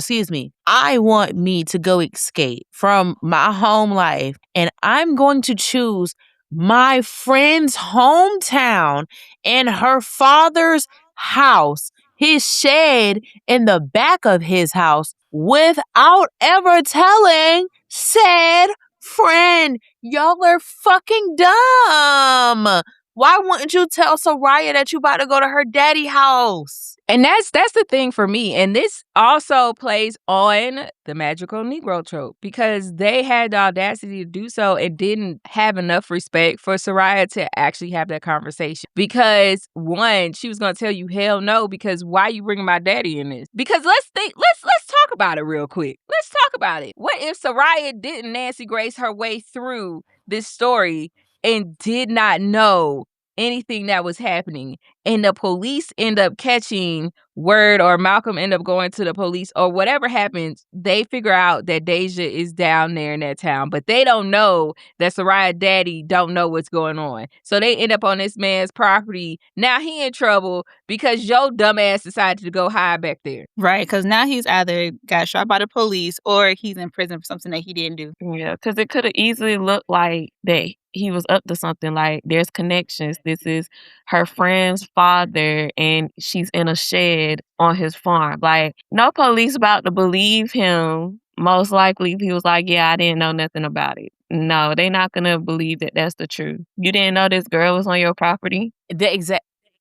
I want me to go escape from my home life, and I'm going to choose my friend's hometown and her father's house, his shed in the back of his house, without ever telling said friend. Y'all are fucking dumb. Why wouldn't you tell Soraya that you about to go to her daddy house? And that's the thing for me. And this also plays on the magical Negro trope, because they had the audacity to do so and didn't have enough respect for Soraya to actually have that conversation. Because one, she was going to tell you hell no, because why you bringing my daddy in this? Because let's talk about it real quick. Let's talk about it. What if Soraya didn't Nancy Grace her way through this story and did not know anything that was happening, and the police end up catching word, or Malcolm end up going to the police, or whatever happens, they figure out that Deja is down there in that town, but they don't know that Soraya daddy don't know what's going on. So they end up on this man's property. Now he in trouble because your dumbass decided to go hide back there. Right, because now he's either got shot by the police or he's in prison for something that he didn't do. Yeah, because it could have easily looked like that he was up to something, like there's connections. This is her friend's father and she's in a shed on his farm. Like, no police about to believe him, most likely, if he was like, yeah, I didn't know nothing about it. No, they're not going to believe that that's the truth. You didn't know this girl was on your property?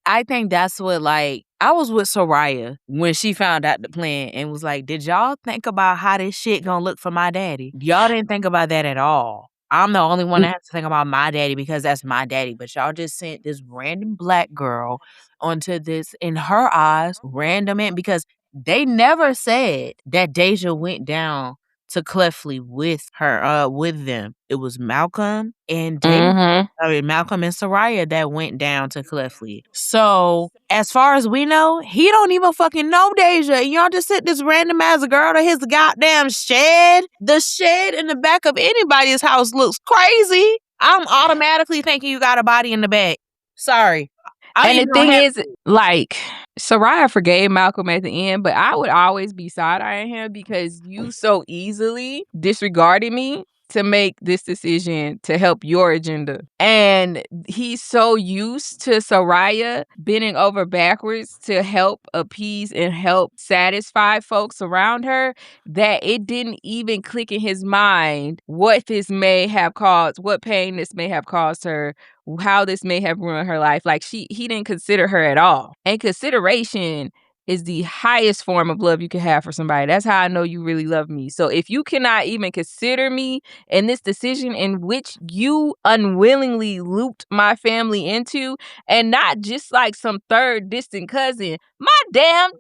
I think that's what, like, I was with Soraya when she found out the plan and was like, did y'all think about how this shit gonna look for my daddy? Y'all didn't think about that at all. I'm the only one that has to think about my daddy because that's my daddy. But y'all just sent this random black girl onto this, in her eyes, random man, because they never said that Deja went down to Clefley with her, with them. It was Malcolm and Malcolm and Soraya that went down to Clefley. So, as far as we know, he don't even fucking know Deja. Y'all just sent this random ass girl to his goddamn shed. The shed in the back of anybody's house looks crazy. I'm automatically thinking you got a body in the back. Sorry. And the thing is, like, Soraya forgave Malcolm at the end, but I would always be side-eyeing him because you so easily disregarded me to make this decision to help your agenda. And he's so used to Soraya bending over backwards to help appease and help satisfy folks around her that it didn't even click in his mind what this may have caused, what pain this may have caused her, how this may have ruined her life. Like, he didn't consider her at all. And consideration is the highest form of love you can have for somebody. That's how I know you really love me. So if you cannot even consider me in this decision in which you unwillingly looped my family into, and not just like some third distant cousin, my damn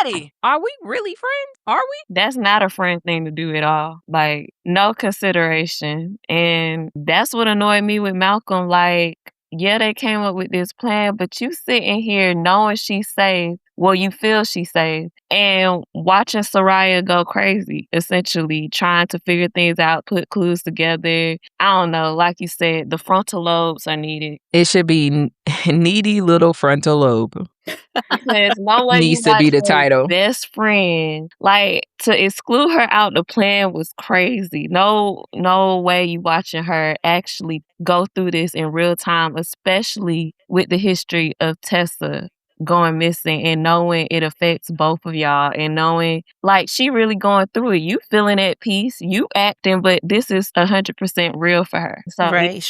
daddy. Are we really friends? Are we? That's not a friend thing to do at all. Like, no consideration. And that's what annoyed me with Malcolm. Like, yeah, they came up with this plan, but you sitting here knowing she's safe. Well, you feel she's safe. And watching Soraya go crazy, essentially trying to figure things out, put clues together. I don't know. Like you said, the frontal lobes are needed. It should be needy little frontal lobe. Because no way Needs you to watch be the your title. best friend. Like, to exclude her out the plan was crazy. No way you watching her actually go through this in real time, especially with the history of Tessa going missing and knowing it affects both of y'all and knowing like she really going through it. You feeling at peace, you acting, but this is 100% real for her. So Right.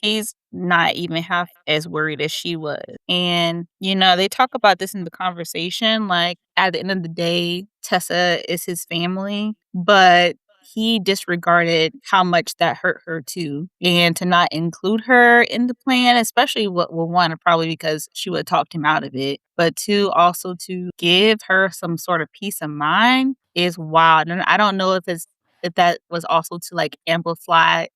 He's not even half as worried as she was. And, they talk about this in the conversation. Like, at the end of the day, Tessa is his family, but he disregarded how much that hurt her too. And to not include her in the plan, especially one, probably because she would have talked him out of it, but two, also to give her some sort of peace of mind is wild. And I don't know if that was also to like amplify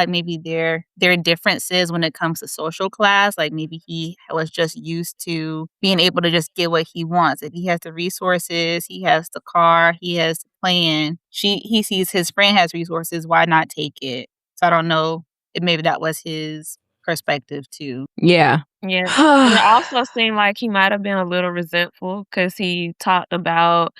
maybe their differences when it comes to social class. Like maybe he was just used to being able to just get what he wants. If he has the resources, he has the car, he has the plan. He sees his friend has resources, why not take it? So I don't know if maybe that was his perspective too. Yeah. Yeah. And it also seemed like he might have been a little resentful because he talked about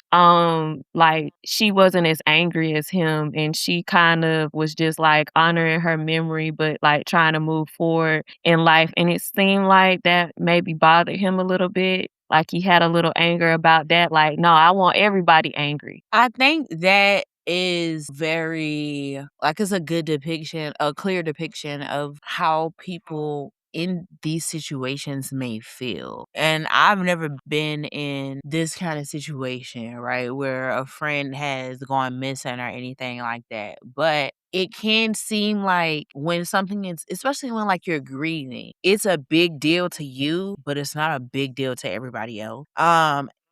like she wasn't as angry as him and she kind of was just like honoring her memory but like trying to move forward in life. And it seemed like that maybe bothered him a little bit. Like he had a little anger about that. Like, no, I want everybody angry. I think that is very like it's a good depiction, a clear depiction of how people in these situations may feel. And I've never been in this kind of situation, right, where a friend has gone missing or anything like that. But it can seem like when something is, especially when like you're grieving, it's a big deal to you, but it's not a big deal to everybody else.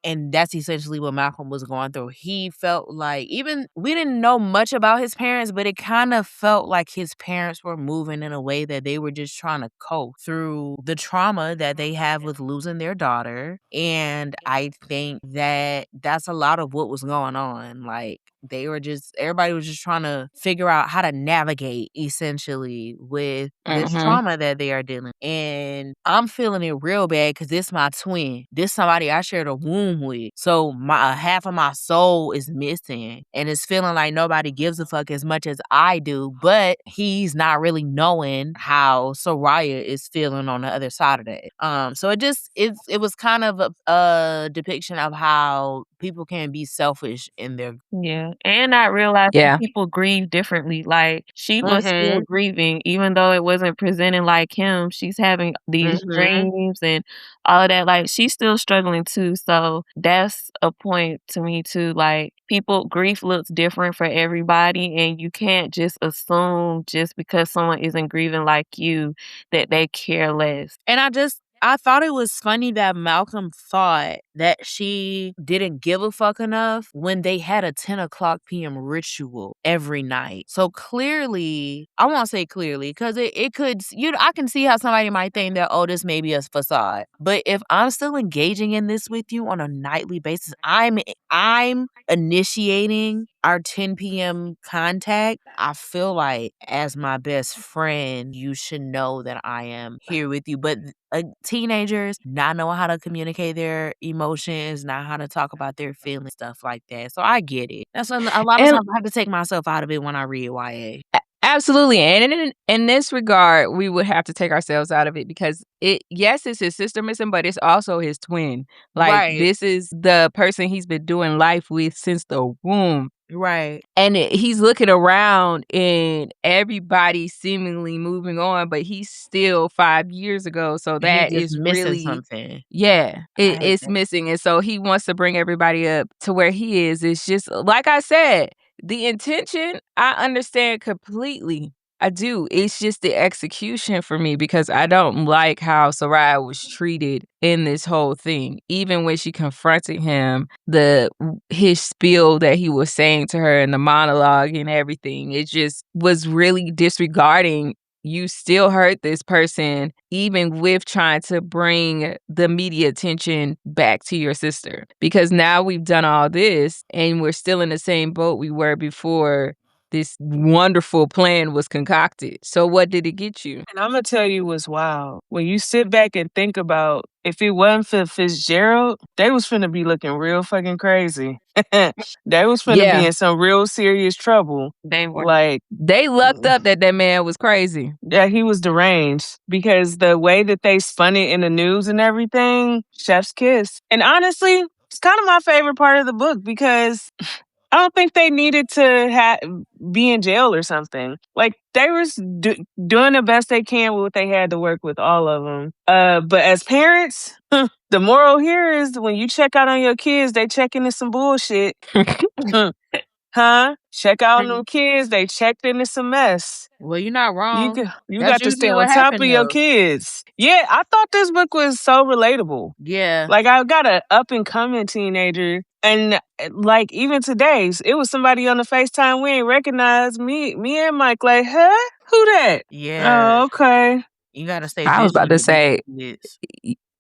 And that's essentially what Malcolm was going through. He felt like, even we didn't know much about his parents, but it kind of felt like his parents were moving in a way that they were just trying to cope through the trauma that they have with losing their daughter. And I think that that's a lot of what was going on. Like, everybody was just trying to figure out how to navigate essentially with this trauma that they are dealing. And I'm feeling it real bad because this my twin. This somebody I shared a womb with. So my half of my soul is missing and it's feeling like nobody gives a fuck as much as I do, but he's not really knowing how Soraya is feeling on the other side of that. So it was kind of a depiction of how people can be selfish in their And not realizing people grieve differently. Like she was still grieving, even though it wasn't presenting like him. She's having these dreams and all that. Like she's still struggling too. So that's a point to me too. Like grief looks different for everybody, and you can't just assume just because someone isn't grieving like you that they care less. And I thought it was funny that Malcolm thought that she didn't give a fuck enough when they had a 10 o'clock p.m. ritual every night. So clearly, I won't say clearly, because it could, I can see how somebody might think that, oh, this may be a facade. But if I'm still engaging in this with you on a nightly basis, I'm initiating our 10 p.m. contact. I feel like as my best friend, you should know that I am here with you. But teenagers not knowing how to communicate their emotions, not how to talk about their feelings, stuff like that. So I get it. That's a lot of times I have to take myself out of it when I read YA. Absolutely. And in this regard, we would have to take ourselves out of it because it's his sister missing, but it's also his twin. Like, Right. this is the person he's been doing life with since the womb. Right. And he's looking around and everybody seemingly moving on, but he's still 5 years ago. So that He's just is missing really something. Yeah, I hate it's that. missing. And so he wants to bring everybody up to where he is. It's just, like I said, the intention, I understand completely. I do. It's just the execution for me because I don't like how Soraya was treated in this whole thing. Even when she confronted him, his spiel that he was saying to her in the monologue and everything, it just was really disregarding. You still hurt this person, even with trying to bring the media attention back to your sister. Because now we've done all this and we're still in the same boat we were before this wonderful plan was concocted. So what did it get you? And I'm going to tell you what's wild. When you sit back and think about, if it wasn't for Fitzgerald, they was finna be looking real fucking crazy. They was finna be in some real serious trouble. They were. Like, they lucked up that man was crazy. Yeah, he was deranged because the way that they spun it in the news and everything, chef's kiss. And honestly, it's kind of my favorite part of the book because I don't think they needed to be in jail or something. Like, they were doing the best they can with what they had to work with, all of them. But as parents, the moral here is when you check out on your kids, they check into some bullshit. Check out on them kids, they checked into some mess. Well, you're not wrong. You That's got to stay usually on what top happened, of your though. kids. Yeah, I thought this book was so relatable. Yeah. Like, I got an up-and-coming teenager, and like, even today, it was somebody on the FaceTime we ain't recognized. Me and Mike like, huh? Who that? Yeah. Oh, okay. You gotta stay I was about to say,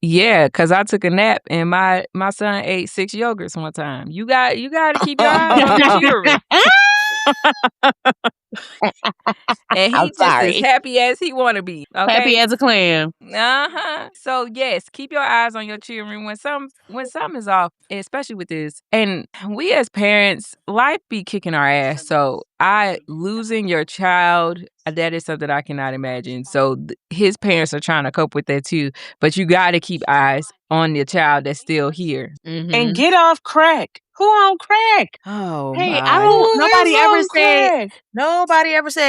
yeah, because I took a nap and my son ate 6 yogurts one time. You got to keep your eyes on your children. And he just as happy as he want to be. Okay? Happy as a clam. So yes, keep your eyes on your children when something is off, especially with this. And we as parents, life be kicking our ass. So losing your child, that is something I cannot imagine. So his parents are trying to cope with that too. But you got to keep eyes on your child that's still here. Mm-hmm. And get off crack. Who on crack? Oh, hey, my. Nobody ever said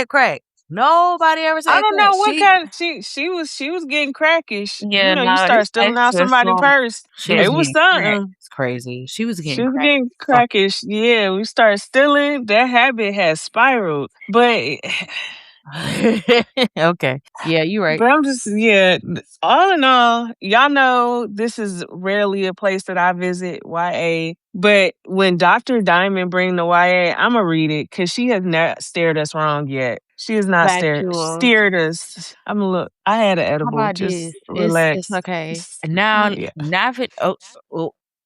crack. Nobody ever said I don't know what She- kind of she was getting crackish. Yeah, you know, no, you start it's stealing out extra somebody's strong. purse. It was something. It's crazy. She was She getting was getting crackish. Yeah, we started stealing. That habit has spiraled. But okay. Yeah, you're right. But I'm just, all in all, y'all know this is rarely a place that I visit, YA. But when Dr. Diamond bring the YA, I'm going to read it because she has not steered us wrong yet. She has not steered us. I'm going to look. I had an edible. How about Just this? relax. It's okay. Now, Yeah.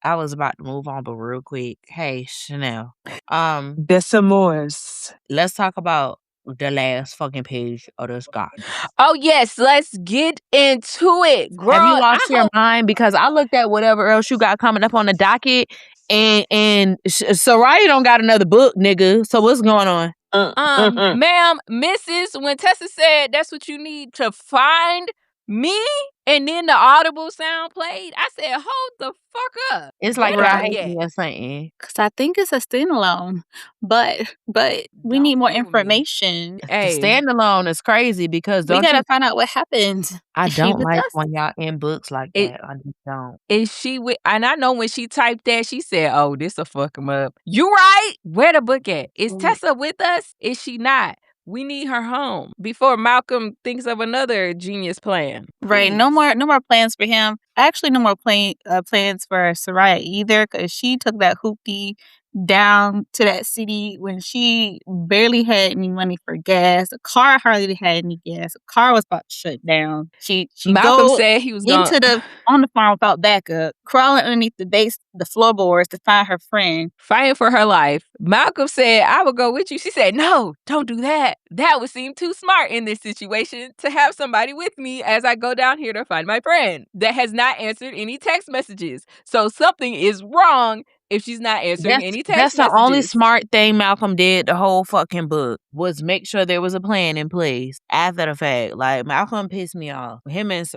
I was about to move on, but real quick. Hey, Channelle. Desamours. Let's talk about the last fucking page of this goddess. Oh yes, let's get into it, girl. Have you lost your mind? Because I looked at whatever else you got coming up on the docket, and Soraya don't got another book, nigga. So what's going on? Ma'am, Mrs. When Tessa said that's what you need to find me, and then the audible sound played, I said, hold the fuck up. It's like right. or something. Because I think it's a standalone, but we need more information. The standalone is crazy because we gotta find out what happened. I don't like when y'all in books like that. I just don't. Is she with? And I know when she typed that, she said, "Oh, this'll fuck him up." You right? Where the book at? Is Tessa with us? Is she not? We need her home before Malcolm thinks of another genius plan. Right. No more plans for him. Actually, no more plans for Soraya either, because she took that hoopty down to that city when she barely had any money for gas. The car hardly had any gas. The car was about to shut down. She Malcolm said he was on the farm without backup, crawling underneath the floorboards to find her friend, fighting for her life. Malcolm said, "I will go with you." She said, "No, don't do that. That would seem too smart in this situation to have somebody with me as I go down here to find my friend that has not answered any text messages. So something is wrong. if she's not answering any text That's the messages. only smart thing Malcolm did the whole fucking book was make sure there was a plan in place after the fact. Like Malcolm pissed me off. Him and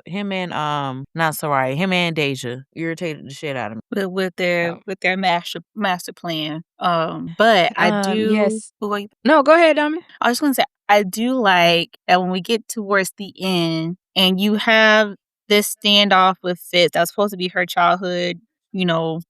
not Soraya, him and Deja irritated the shit out of me. with their master plan. But I do. Yes. No, go ahead, Dami. I was going to say I do like that when we get towards the end and you have this standoff with Fitz. That was supposed to be her childhood,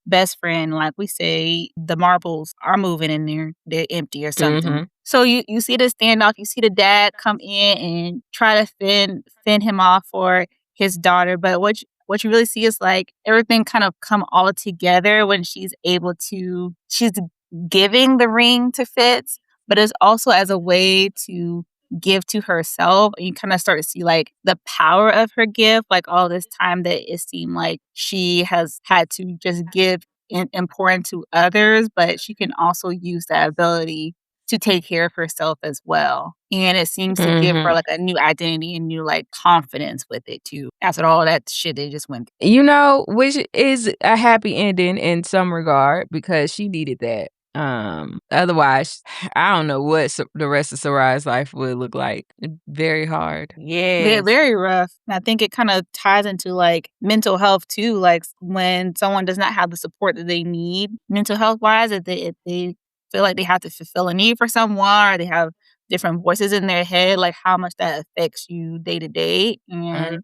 best friend. Like we say, the marbles are moving in there; they're empty or something. Mhm. So you see the standoff. You see the dad come in and try to fend him off for his daughter. But what you really see is like everything kind of come all together when she's giving the ring to Fitz, but it's also as a way to give to herself. And you kind of start to see like the power of her gift, like all this time that it seemed like she has had to just give and pour into others, but she can also use that ability to take care of herself as well. And it seems to give her like a new identity and new like confidence with it too. After all that shit they just went through. Which is a happy ending in some regard because she needed that. Otherwise, I don't know what the rest of Soraya's life would look like. Very hard. Yeah, very rough. And I think it kind of ties into like mental health too. Like when someone does not have the support that they need, mental health wise, if they feel like they have to fulfill a need for someone, or they have different voices in their head, like how much that affects you day to day. And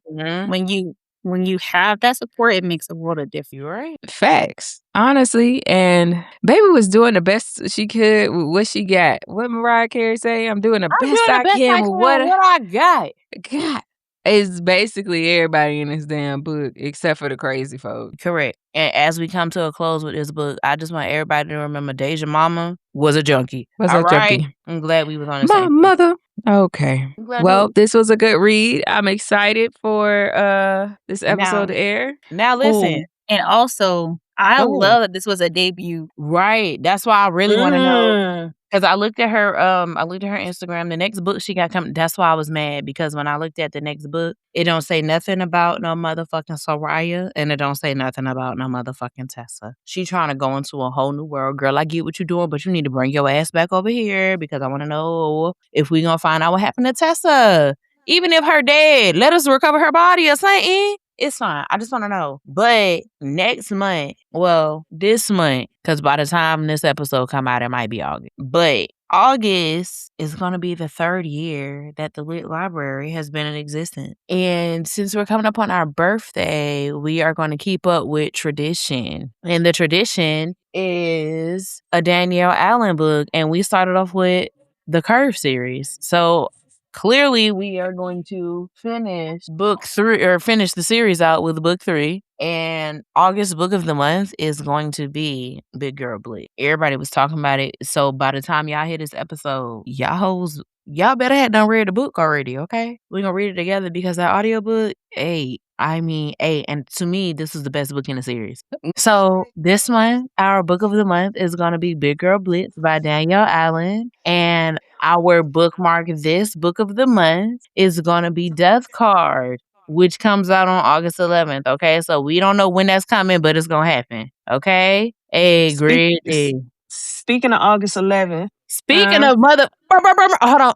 when you have that support, it makes a world of difference. You're right. Facts. Honestly. And Baby was doing the best she could with what she got. What Mariah Carey say? I'm doing the best I can with what I got. God. It's basically everybody in this damn book except for the crazy folks. Correct. And as we come to a close with this book, I just want everybody to remember Deja mama was a junkie. Junkie. I'm glad we was on the My same mother. Okay. Well, this was a good read. I'm excited for this episode to air. Now listen. And also, I love that this was a debut. Right. That's why I really want to know. Because I looked at her Instagram. The next book she got coming. That's why I was mad. Because when I looked at the next book, it don't say nothing about no motherfucking Soraya. And it don't say nothing about no motherfucking Tessa. She trying to go into a whole new world. Girl, I get what you're doing, but you need to bring your ass back over here. Because I want to know if we going to find out what happened to Tessa. Even if her dead, let us recover her body or something. It's fine. I just want to know. But this month, because by the time this episode come out, it might be August. But August is going to be the 3rd year that the Lit Library has been in existence. And since we're coming up on our birthday, we are going to keep up with tradition. And the tradition is a Danielle Allen book. And we started off with the Curve series. So clearly, we are going to finish book 3 or finish the series out with book 3. And August book of the month is going to be Big Girl Blitz. Everybody was talking about it. So by the time y'all hear this episode, y'all better have done read the book already, okay? We're going to read it together because that audiobook, and to me, this is the best book in the series. So this month, our book of the month is going to be Big Girl Blitz by Danielle Allen. And our bookmark this book of the month is going to be Death Card, which comes out on August 11th, okay? So we don't know when that's coming, but it's going to happen, okay? Hey, great day. Speaking of August 11th. Speaking of mother... Hold on.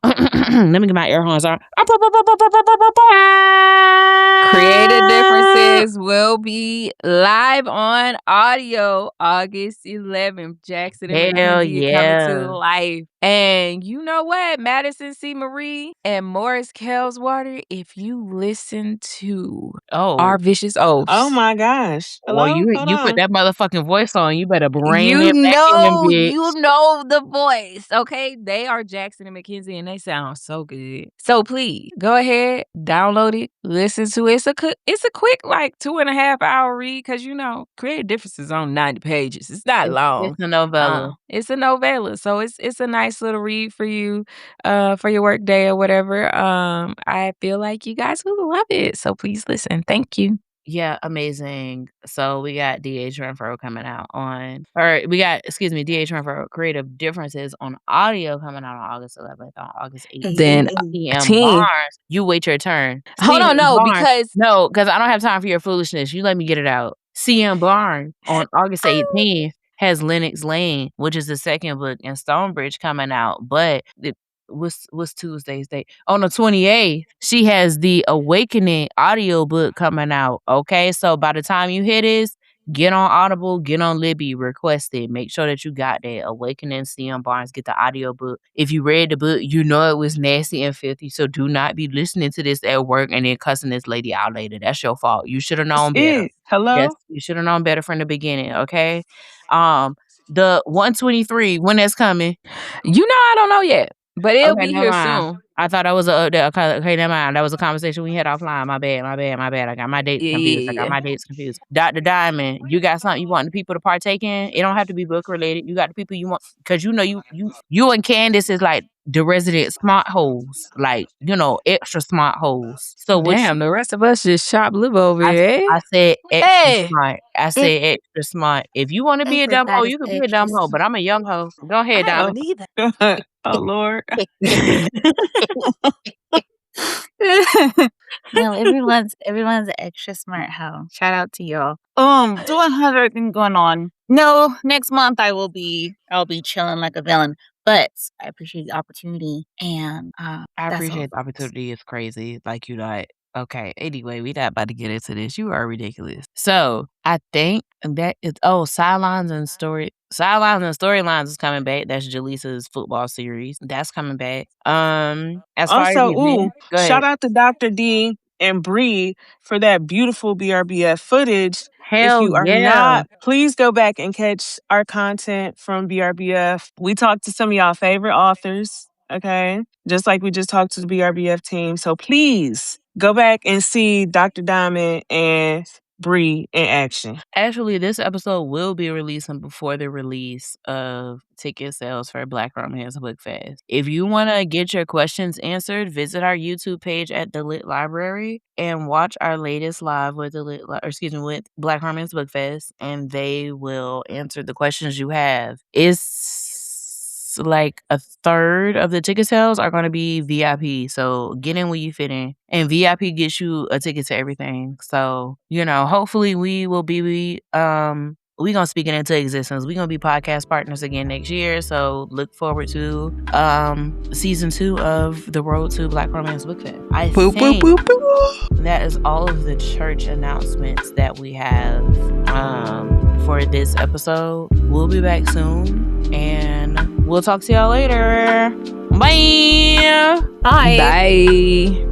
Let me get my air horns on. Creative Differences will be live on audio August 11th. Jackson and McKenzie coming to life. And you know what? Madison C. Marie and Morris Kelswater, if you listen to Our Vicious Oaths. Oh my gosh. Hello? Well, you put that motherfucking voice on, you better bring you it back know, in, bitch. You know the voice, okay? They are Jackson and McKenzie, and they sound so good. So please, go ahead, download it, listen to it. It's a quick, like, 2.5 hour read, because, Creative Differences on 90 pages. It's not long. It's a novella. It's a novella, so it's a nice little read for you, for your work day or whatever. I feel like you guys will love it, so please listen. Thank you. Yeah, amazing. So we got D.H. Renfro coming out D.H. Renfro Creative Differences on audio coming out on August 11th, on August 18th. Then Barnes, you wait your turn. Hold on, because I don't have time for your foolishness. You let me get it out. CM Barnes on August 18th has Lenox Lane, which is the second book, and Stonebridge coming out. But what's Tuesday's date? On the 28th, she has the Awakening audiobook coming out. Okay, so by the time you hear this, get on Audible, get on Libby, request it. Make sure that you got that Awakening CM Barnes. Get the audiobook. If you read the book, you know it was nasty and filthy. So do not be listening to this at work and then cussing this lady out later. That's your fault. You should have known better. Hello? Yes, you should have known better from the beginning. Okay. The 123, when that's coming? I don't know yet. But it'll be here soon. I thought that was a update. Okay, never mind. That was a conversation we had offline. My bad. I got my dates confused. Dr. Diamond, you got something you want the people to partake in? It don't have to be book related. You got the people you want, because you and Candace is like the resident smart hoes, like extra smart hoes. So damn, the rest of us just chop live over here. I said extra smart. I said extra smart. If you want to be a dumb hoe, you can be a dumb hoe. But I'm a young hoe. Go ahead, Diamond. Oh Lord. No, everyone's extra smart hoe. Shout out to y'all. Doing other things going on. No, next month I'll be chilling like a villain. But I appreciate the opportunity, and I appreciate the opportunity. It's crazy. Like, you not. Okay, anyway, we not about to get into this. You are ridiculous. So I think that is Sidelines and Storylines is coming back. That's Jaleesa's football series. That's coming back. As far Also, shout out to Dr. D and Bree for that beautiful BRBF footage. Hell if you are yeah. not, please go back and catch our content from BRBF. We talked to some of y'all favorite authors, okay? Just like we just talked to the BRBF team. So please go back and see Dr. Diamond and Bree in action. Actually, this episode will be releasing before the release of ticket sales for Black Romance Book Fest. If you want to get your questions answered, visit our YouTube page at The Lit Library and watch our latest live with with Black Romance Book Fest, and they will answer the questions you have. It's like a third of the ticket sales are going to be VIP. So get in where you fit in. And VIP gets you a ticket to everything. So, hopefully we will be, we going to speak it into existence. We're going to be podcast partners again next year. So look forward to season 2 of The Road to Black Romance Book Fest. I think that is all of the church announcements that we have for this episode. We'll be back soon, and we'll talk to y'all later. Bye. Bye.